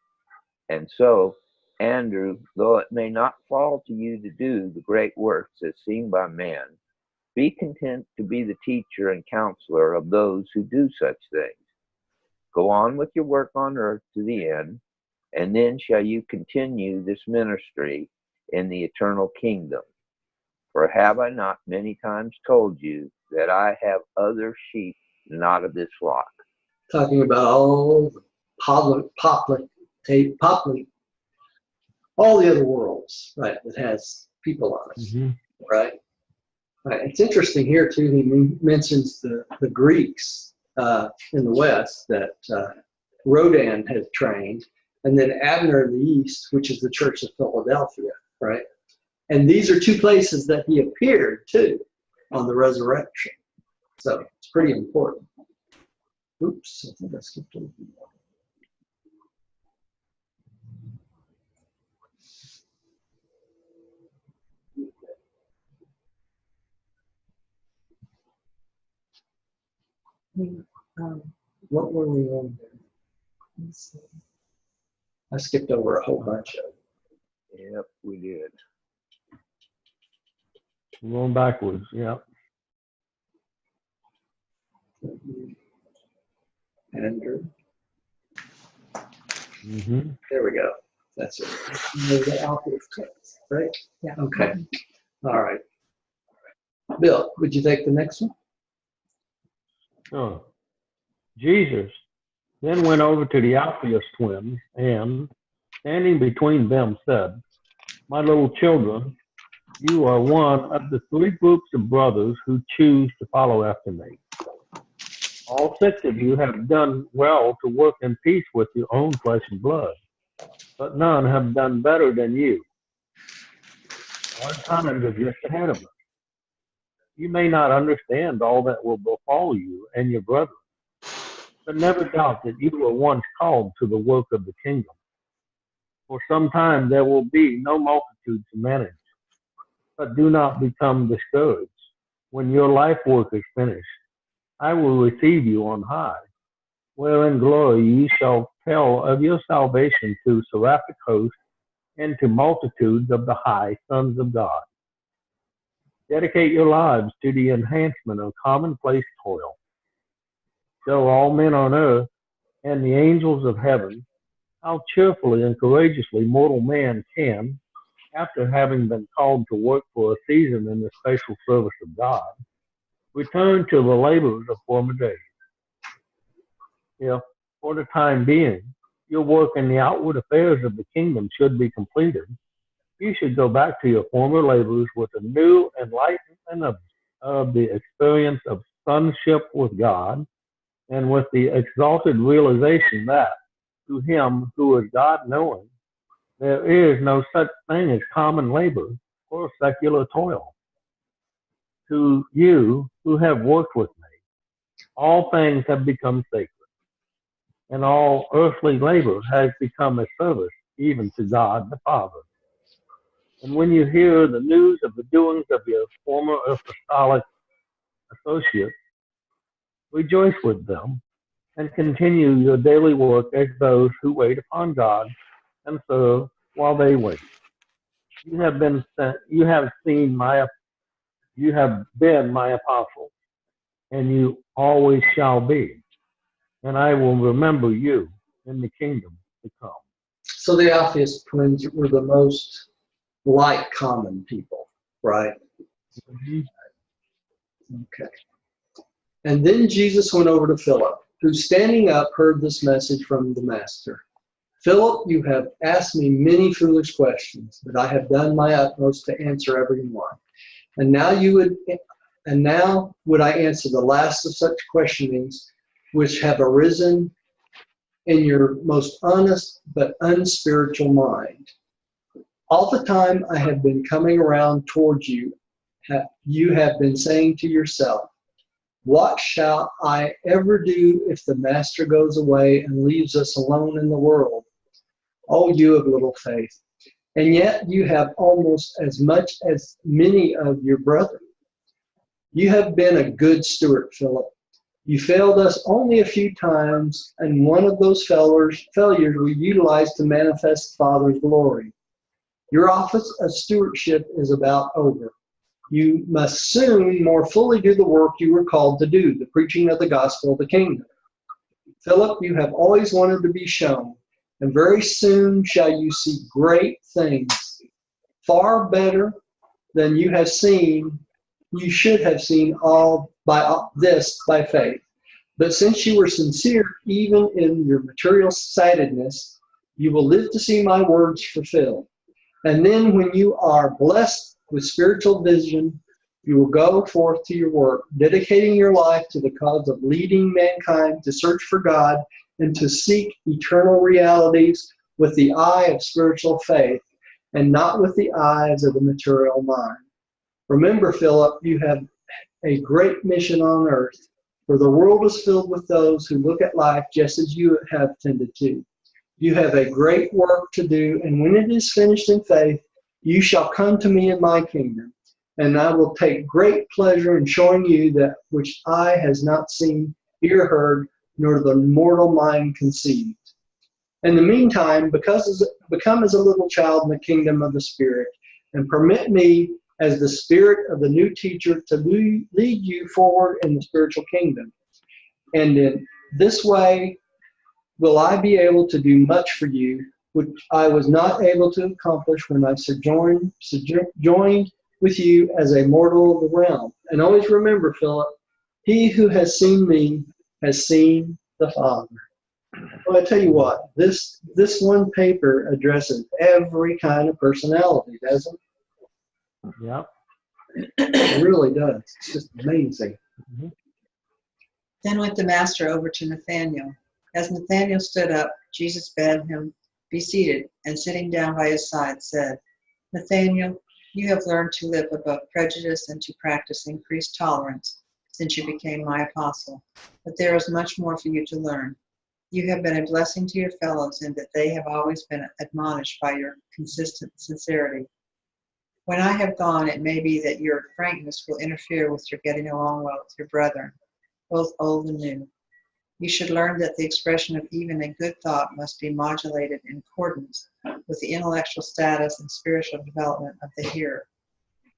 And so, Andrew, though it may not fall to you to do the great works as seen by man, be content to be the teacher and counselor of those who do such things. Go on with your work on earth to the end, and then shall you continue this ministry in the eternal kingdom. For have I not many times told you that I have other sheep not of this flock? Talking about all all the other worlds, right, that has people on it, right? Right. It's interesting here, too, he mentions the Greeks in the West that Rodan had trained, and then Abner in the East, which is the Church of Philadelphia, right? And these are two places that he appeared, too, on the resurrection. So it's pretty important. Oops, I think I skipped over. What were we on there? I skipped over a whole bunch of it. Yep, we did. Going backwards, yeah. Andrew. Mm-hmm. There we go. That's it. The Alpha's text, right? Yeah. Okay. All right. Bill, would you take the next one? Oh. Jesus then went over to the Alphaeus twins and, standing between them, said, "My little children, you are one of the three groups of brothers who choose to follow after me. All six of you have done well to work in peace with your own flesh and blood, but none have done better than you. Our times are just ahead of us. You may not understand all that will befall you and your brothers, but never doubt that you were once called to the work of the kingdom. For some time there will be no multitude to manage, but do not become discouraged. When your life work is finished, I will receive you on high, where in glory you shall tell of your salvation to seraphic hosts and to multitudes of the high sons of God. Dedicate your lives to the enhancement of commonplace toil. Show all men on earth and the angels of heaven how cheerfully and courageously mortal man can, after having been called to work for a season in the special service of God, return to the labors of former days. If, for the time being, your work in the outward affairs of the kingdom should be completed, you should go back to your former labors with a new enlightenment of the experience of sonship with God, and with the exalted realization that, to him who is God-knowing, there is no such thing as common labor or secular toil. To you who have worked with me, all things have become sacred, and all earthly labor has become a service even to God the Father. And when you hear the news of the doings of your former apostolic associates, rejoice with them and continue your daily work as those who wait upon God and serve while they wait. You have been my apostles, and you always shall be, and I will remember you in the kingdom to come." So the Alphaeus twins were the most like common people, right? Mm-hmm. Okay. And then Jesus went over to Philip, who standing up heard this message from the Master. "Philip, you have asked me many foolish questions, but I have done my utmost to answer every one. And now would I answer the last of such questionings which have arisen in your most honest but unspiritual mind. All the time I have been coming around towards you, you have been saying to yourself, 'What shall I ever do if the Master goes away and leaves us alone in the world?' Oh, you of little faith. And yet you have almost as much as many of your brethren. You have been a good steward, Philip, You failed us only a few times, and one of those failures we utilized to manifest the Father's glory. Your office of stewardship is about over. You must soon more fully do the work you were called to do, the preaching of the gospel of the kingdom. Philip, you have always wanted to be shown, and very soon shall you see great things, far better than you have seen. You should have seen all this by faith. But since you were sincere even in your material-sightedness, you will live to see my words fulfilled. And then when you are blessed with spiritual vision, you will go forth to your work, dedicating your life to the cause of leading mankind to search for God and to seek eternal realities with the eye of spiritual faith and not with the eyes of the material mind. Remember, Philip, you have a great mission on earth, for the world is filled with those who look at life just as you have tended to. You have a great work to do, and when it is finished in faith, you shall come to me in my kingdom, and I will take great pleasure in showing you that which eye has not seen, ear heard, nor the mortal mind conceived. In the meantime, become as a little child in the kingdom of the Spirit, and permit me, as the Spirit of the new teacher, to lead you forward in the spiritual kingdom. And in this way will I be able to do much for you, which I was not able to accomplish when I joined with you as a mortal of the realm. And always remember, Philip, he who has seen me has seen the Father. Well, I tell you what, this one paper addresses every kind of personality, doesn't it? Yep. It really does. It's just amazing. Mm-hmm. Then went the master over to Nathanael. As Nathanael stood up, Jesus bade him be seated, and sitting down by his side said, Nathanael, you have learned to live above prejudice and to practice increased tolerance since you became my apostle. But there is much more for you to learn. You have been a blessing to your fellows in that they have always been admonished by your consistent sincerity. When I have gone, it may be that your frankness will interfere with your getting along well with your brethren, both old and new. You should learn that the expression of even a good thought must be modulated in accordance with the intellectual status and spiritual development of the hearer.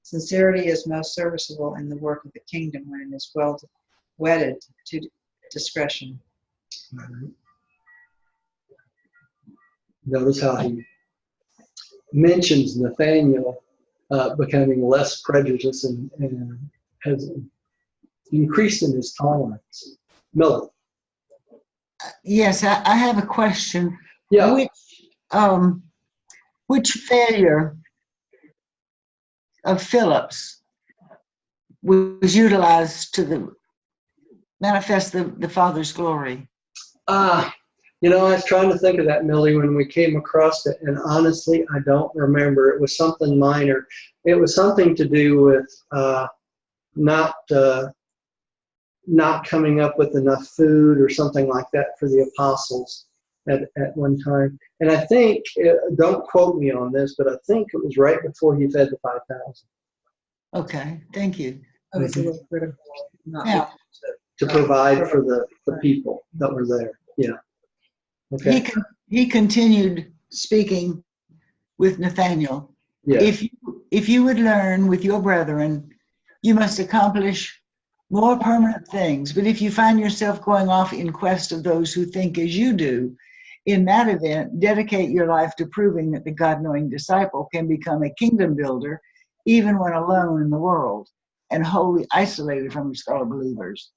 Sincerity is most serviceable in the work of the kingdom when it is well wedded to discretion. Notice how he mentions Nathanael becoming less prejudiced and has increased in his tolerance. Miller. Yes, I have a question. Yeah. Which failure of Philip's was utilized to manifest the Father's glory? I was trying to think of that, Millie, when we came across it, and honestly, I don't remember. It was something minor. It was something to do with not coming up with enough food or something like that for the apostles at one time. And I think, don't quote me on this, but I think it was right before he fed the 5,000. Okay, thank you. Oh, it's a little critical. Yeah. To provide for the people that were there. Yeah. Okay. He continued speaking with Nathanael. Yeah. If you would learn with your brethren, you must accomplish more permanent things. But if you find yourself going off in quest of those who think as you do, in that event, dedicate your life to proving that the God-knowing disciple can become a kingdom builder, even when alone in the world and wholly isolated from his fellow believers.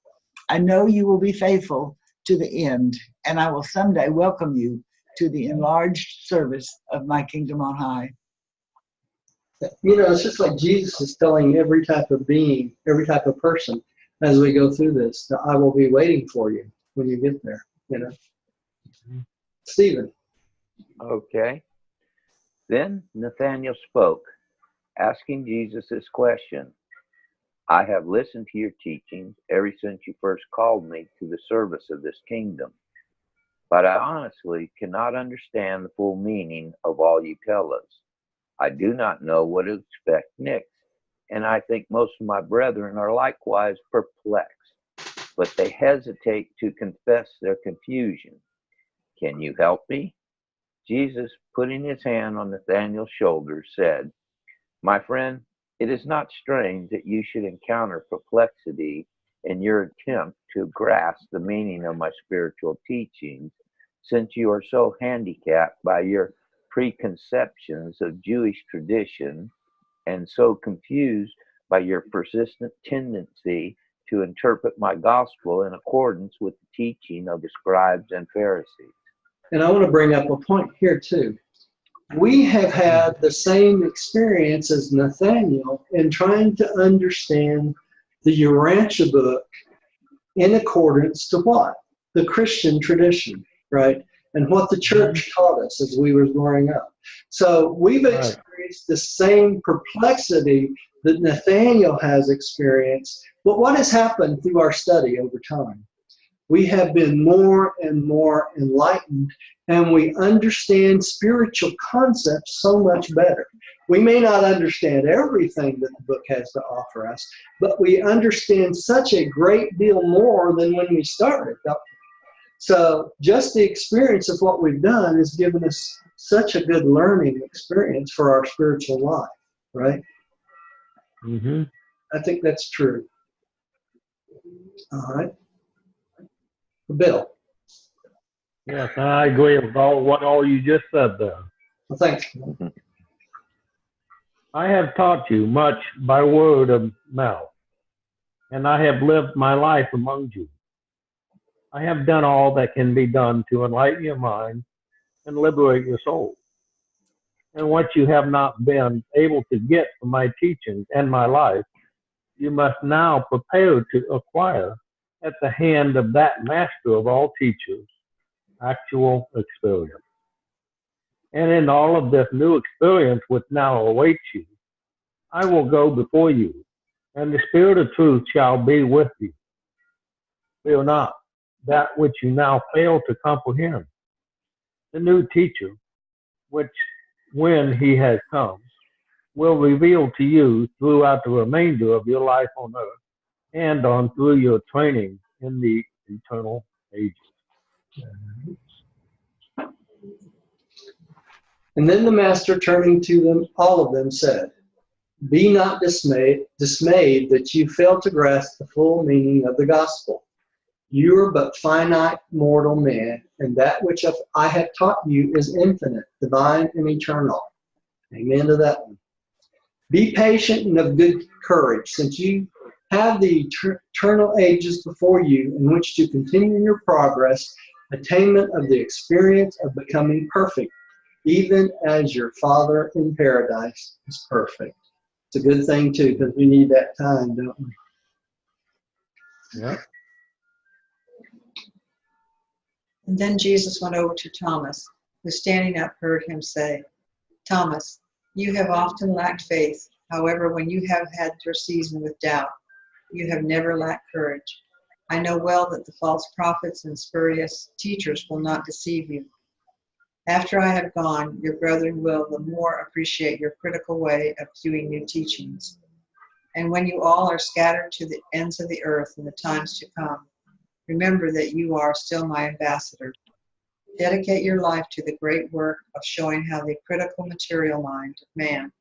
I know you will be faithful to the end, and I will someday welcome you to the enlarged service of my kingdom on high. It's just like Jesus is telling every type of being, every type of person, as we go through this, that I will be waiting for you when you get there, Stephen. Okay. Then Nathanael spoke, asking Jesus this question. I have listened to your teachings ever since you first called me to the service of this kingdom, but I honestly cannot understand the full meaning of all you tell us. I do not know what to expect next, and I think most of my brethren are likewise perplexed. but they hesitate to confess their confusion. Can you help me? Jesus, putting his hand on Nathanael's shoulder, said, My friend, it is not strange that you should encounter perplexity in your attempt to grasp the meaning of my spiritual teachings, since you are so handicapped by your preconceptions of Jewish tradition and so confused by your persistent tendency to interpret my gospel in accordance with the teaching of the scribes and Pharisees. And I want to bring up a point here too. We have had the same experience as Nathaniel in trying to understand the Urantia Book in accordance to what? The Christian tradition, right? And what the church taught us as we were growing up. So we've experienced the same perplexity that Nathaniel has experienced. But what has happened through our study over time? We have been more and more enlightened, and we understand spiritual concepts so much better. We may not understand everything that the book has to offer us, but we understand such a great deal more than when we started. So just the experience of what we've done has given us such a good learning experience for our spiritual life, right? Mm-hmm. I think that's true. All right. Bill. Yes, I agree with what all you just said there. Well, thanks. I have taught you much by word of mouth, and I have lived my life among you. I have done all that can be done to enlighten your mind and liberate your soul. And what you have not been able to get from my teachings and my life, you must now prepare to acquire at the hand of that master of all teachers, actual experience. And in all of this new experience which now awaits you, I will go before you, and the Spirit of truth shall be with you. Fear not that which you now fail to comprehend. The new teacher, which when he has come, will reveal to you throughout the remainder of your life on earth and on through your training in the eternal ages. And then the master, turning to them, all of them, said, Be not dismayed that you fail to grasp the full meaning of the gospel. You are but finite mortal men, and that which I have taught you is infinite, divine, and eternal. Amen to that one. Be patient and of good courage, since you have the eternal ages before you in which to continue your progress, attainment of the experience of becoming perfect, even as your Father in paradise is perfect. It's a good thing, too, because we need that time, don't we? Yeah. And then Jesus went over to Thomas, who standing up heard him say, Thomas, you have often lacked faith. However, when you have had your season with doubt, you have never lacked courage. I know well that the false prophets and spurious teachers will not deceive you. After I have gone, your brethren will the more appreciate your critical way of viewing new teachings. And when you all are scattered to the ends of the earth in the times to come, remember that you are still my ambassador. Dedicate your life to the great work of showing how the critical material mind of man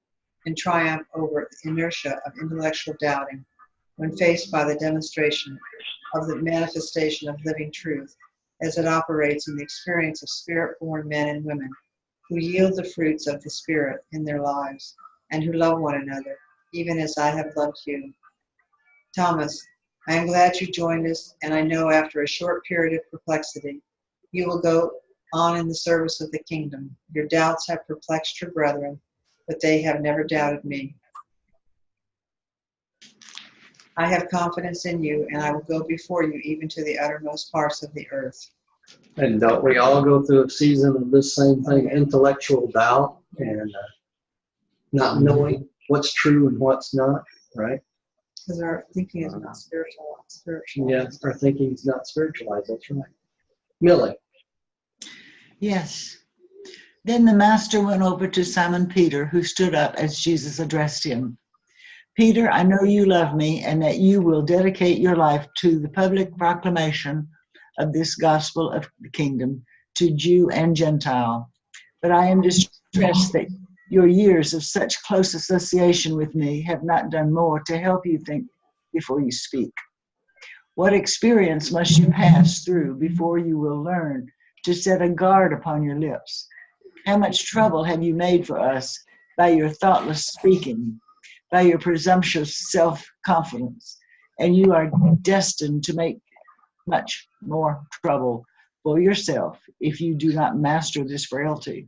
can triumph over the inertia of intellectual doubting when faced by the demonstration of the manifestation of living truth as it operates in the experience of spirit-born men and women who yield the fruits of the Spirit in their lives and who love one another, even as I have loved you. Thomas, I am glad you joined us, and I know after a short period of perplexity, you will go on in the service of the kingdom. Your doubts have perplexed your brethren, but they have never doubted me. I have confidence in you, and I will go before you even to the uttermost parts of the earth. And don't we all go through a season of this same thing, intellectual doubt and not knowing what's true and what's not, right? Because our thinking is not spiritual. Yeah, our thinking is not spiritualized, that's right. Millie. Yes. Then the master went over to Simon Peter, who stood up as Jesus addressed him. Peter, I know you love me and that you will dedicate your life to the public proclamation of this gospel of the kingdom to Jew and Gentile. But I am distressed that your years of such close association with me have not done more to help you think before you speak. What experience must you pass through before you will learn to set a guard upon your lips? How much trouble have you made for us by your thoughtless speaking, by your presumptuous self-confidence? And you are destined to make much more trouble for yourself if you do not master this frailty.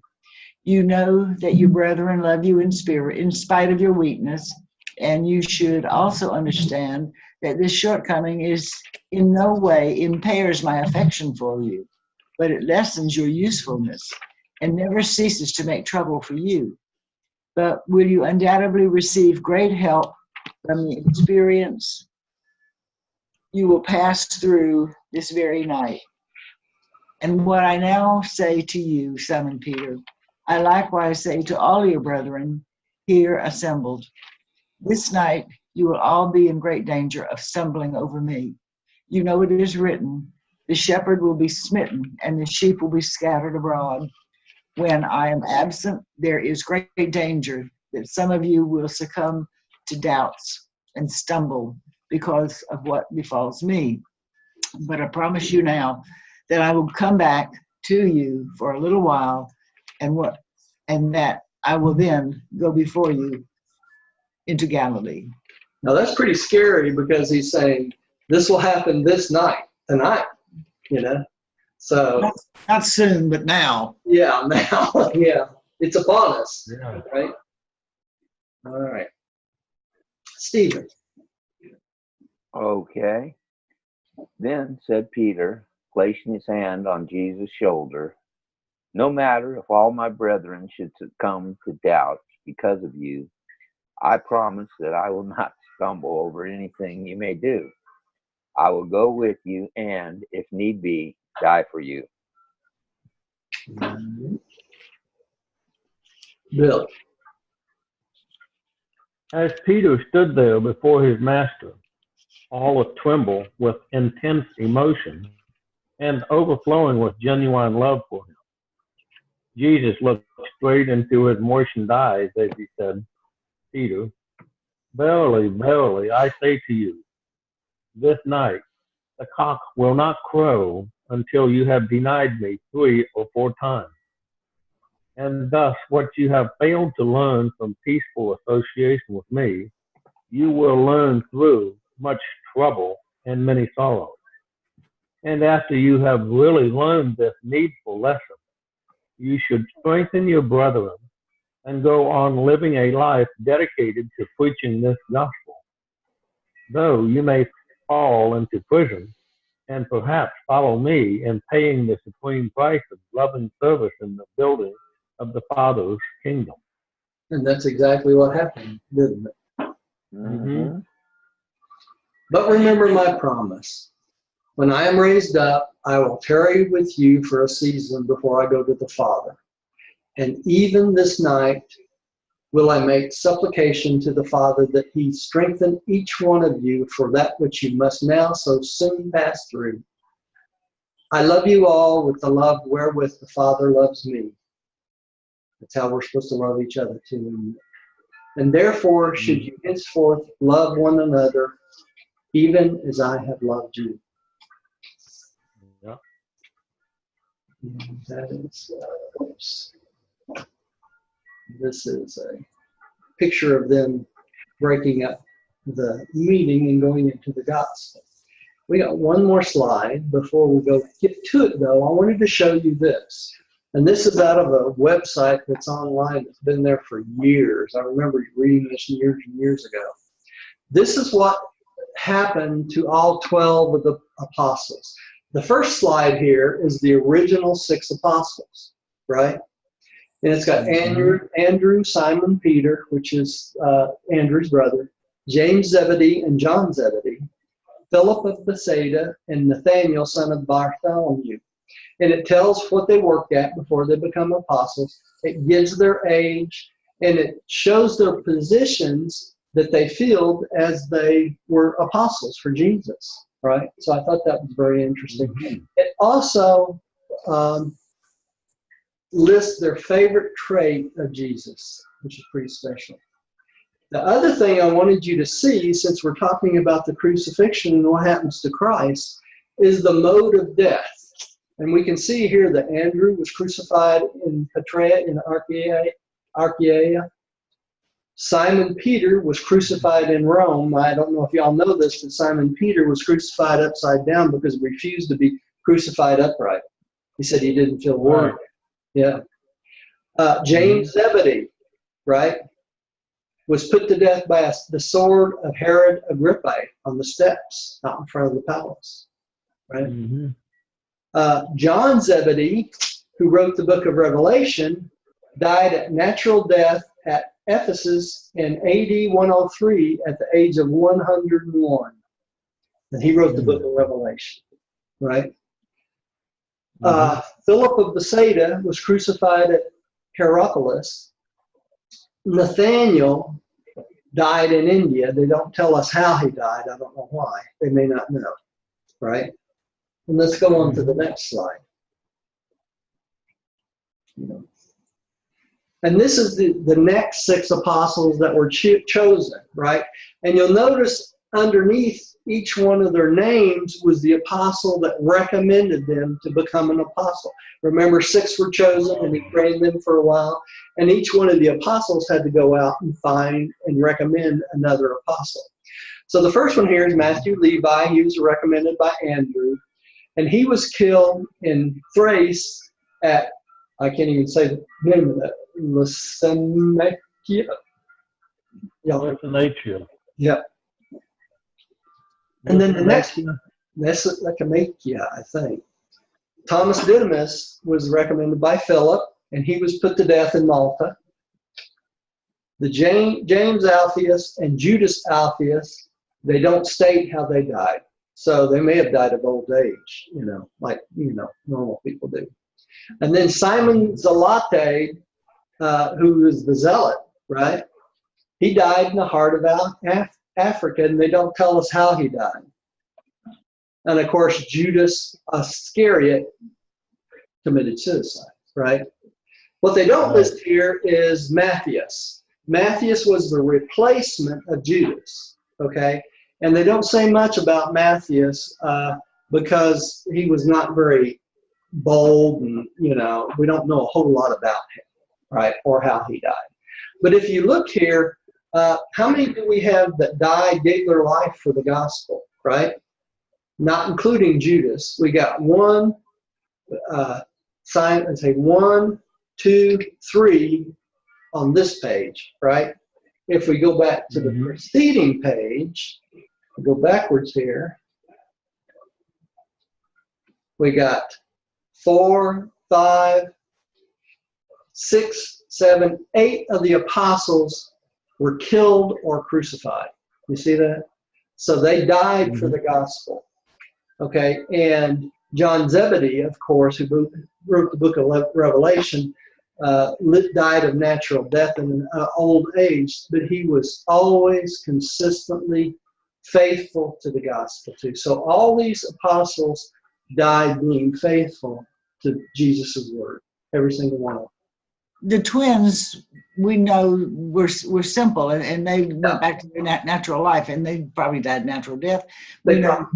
You know that your brethren love you in spirit in spite of your weakness, and you should also understand that this shortcoming is in no way impairs my affection for you, but it lessens your usefulness and never ceases to make trouble for you. But will you undoubtedly receive great help from the experience you will pass through this very night. And what I now say to you, Simon Peter, I likewise say to all your brethren here assembled. This night you will all be in great danger of stumbling over me. You know it is written, the shepherd will be smitten and the sheep will be scattered abroad. When I am absent, there is great danger that some of you will succumb to doubts and stumble because of what befalls me. But I promise you now that I will come back to you for a little while, and that I will then go before you into Galilee. Now that's pretty scary because he's saying this will happen this night, tonight, you know. So not soon, but now. Yeah, now. Yeah, it's upon us, Yeah. right? All right, Stephen. Okay. Then said Peter, placing his hand on Jesus' shoulder, no matter if all my brethren should succumb to doubt because of you, I promise that I will not stumble over anything you may do. I will go with you and, if need be, die for you. Bill. As Peter stood there before his master, all atremble with intense emotion and overflowing with genuine love for him, Jesus looked straight into his moistened eyes as he said, Peter, verily, verily, I say to you, this night the cock will not crow until you have denied me 3 or 4 times. And thus what you have failed to learn from peaceful association with me, you will learn through much trouble and many sorrows. And after you have really learned this needful lesson, you should strengthen your brethren and go on living a life dedicated to preaching this gospel. Though you may fall into prison and perhaps follow me in paying the supreme price of loving service in the building of the Father's kingdom. And that's exactly what happened, didn't it? Mm-hmm. But remember my promise. When I am raised up, I will tarry with you for a season before I go to the Father. And even this night will I make supplication to the Father that he strengthen each one of you for that which you must now so soon pass through. I love you all with the love wherewith the Father loves me. That's how we're supposed to love each other too. And therefore should you henceforth love one another, even as I have loved you. Yeah. That is, oops. This is a picture of them breaking up the meeting and going into the gospel. We got one more slide before we get to it, though. I wanted to show you this. And this is out of a website that's online that's been there for years. I remember reading this years and years ago. This is what happened to all 12 of the apostles. The first slide here is the original 6 apostles, right? And it's got Andrew, Simon Peter, which is Andrew's brother, James Zebedee and John Zebedee, Philip of Bethsaida, and Nathaniel, son of Bartholomew. And it tells what they worked at before they become apostles. It gives their age, and it shows their positions that they filled as they were apostles for Jesus, right? So I thought that was very interesting. Mm-hmm. It also lists their favorite trait of Jesus, which is pretty special. The other thing I wanted you to see, since we're talking about the crucifixion and what happens to Christ, is the mode of death. And we can see here that Andrew was crucified in Petrea in Archaea. Simon Peter was crucified in Rome. I don't know if y'all know this, but Simon Peter was crucified upside down because he refused to be crucified upright. He said he didn't feel worthy. Yeah. James Zebedee, right, was put to death by the sword of Herod Agrippa on the steps out in front of the palace, right? Mm-hmm. John Zebedee, who wrote the book of Revelation, died at natural death at Ephesus in AD 103 at the age of 101. And he wrote the book of Revelation, right? Philip of Bethsaida was crucified at Hierapolis. Nathaniel died in India. They don't tell us how he died. I don't know why. They may not know, right? And let's go on to the next slide. And this is the next 6 apostles that were chosen, right? And you'll notice underneath each one of their names was the apostle that recommended them to become an apostle. Remember, 6 were chosen and he trained them for a while. And each one of the apostles had to go out and find and recommend another apostle. So the first one here is Matthew Levi. He was recommended by Andrew. And he was killed in Thrace at, I can't even say the name of that, Lysimachia. Yeah. And then the next, Lysimachia, I think. Thomas Didymus was recommended by Philip, and he was put to death in Malta. The James Alphaeus and Judas Alphaeus, they don't state how they died. So they may have died of old age, like, normal people do. And then Simon Zealot, who was the Zealot, right? He died in the heart of Africa, and they don't tell us how he died. And of course, Judas Iscariot committed suicide, right? What they don't list here is Matthias. Matthias was the replacement of Judas, okay? And they don't say much about Matthias because he was not very bold, and, we don't know a whole lot about him, right, or how he died. But if you look here, how many do we have that died, gave their life for the gospel, right? Not including Judas. We got 1, 2, 3 on this page, right? If we go back to the preceding page, go backwards here, we got 4, 5, 6, 7, 8 of the apostles were killed or crucified. You see that? So they died for the gospel. Okay, and John Zebedee, of course, who wrote the book of Revelation, died of natural death in an old age, but he was always consistently faithful to the gospel too. So all these apostles died being faithful to Jesus' word, every single one of them. The twins, we know, were simple, and they went back to their natural life, and they probably died natural death. We know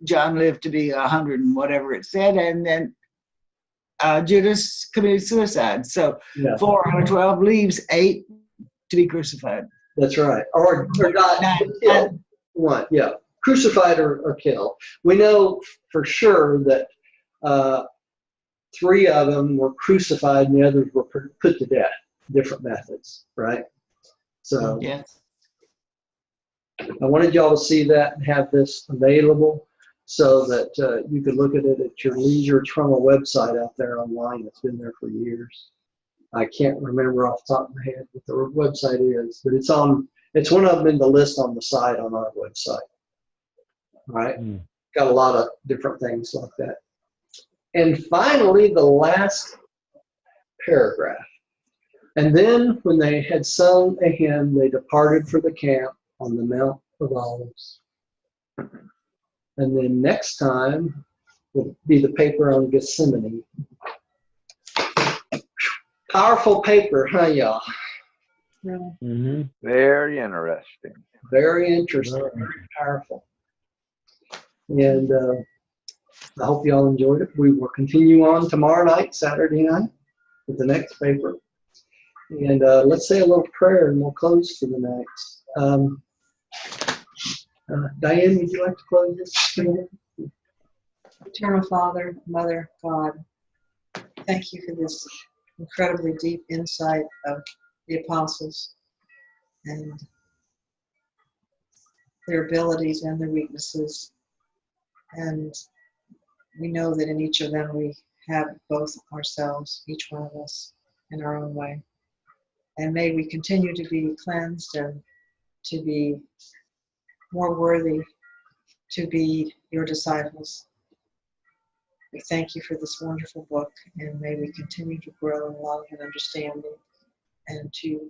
John lived to be 100 and whatever it said, and then Judas committed suicide. So 4 out of 12 leaves 8 to be crucified. That's right. Or died killed. One, crucified or killed. We know for sure that 3 of them were crucified and the others were put to death. Different methods, right? So yes. I wanted y'all to see that and have this available so that you could look at it at your leisure. It's from a website out there online that's been there for years. I can't remember off the top of my head what the website is, but it's one of them in the list on the site on our website. All right? Got a lot of different things like that. And finally, the last paragraph. And then, when they had sung a hymn, they departed for the camp on the Mount of Olives. And then next time will be the paper on Gethsemane. Powerful paper, huh, y'all? Mm-hmm. Very interesting. Very interesting. Very powerful. And I hope y'all enjoyed it. We will continue on tomorrow night, Saturday night, with the next paper. And let's say a little prayer and we'll close for the night. Diane, would you like to close this? Eternal Father, Mother, God, thank you for this incredibly deep insight of the apostles and their abilities and their weaknesses. And we know that in each of them we have both ourselves, each one of us, in our own way. And may we continue to be cleansed and to be more worthy to be your disciples. We thank you for this wonderful book, and may we continue to grow in love and understanding, and to,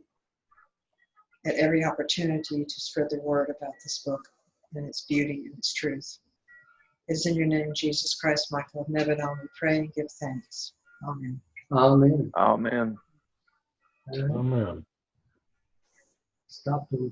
at every opportunity, to spread the word about this book and its beauty and its truth. It's in your name, Jesus Christ, Michael of Nebanon, we pray and give thanks. Amen. Amen. Amen. Amen. Stop the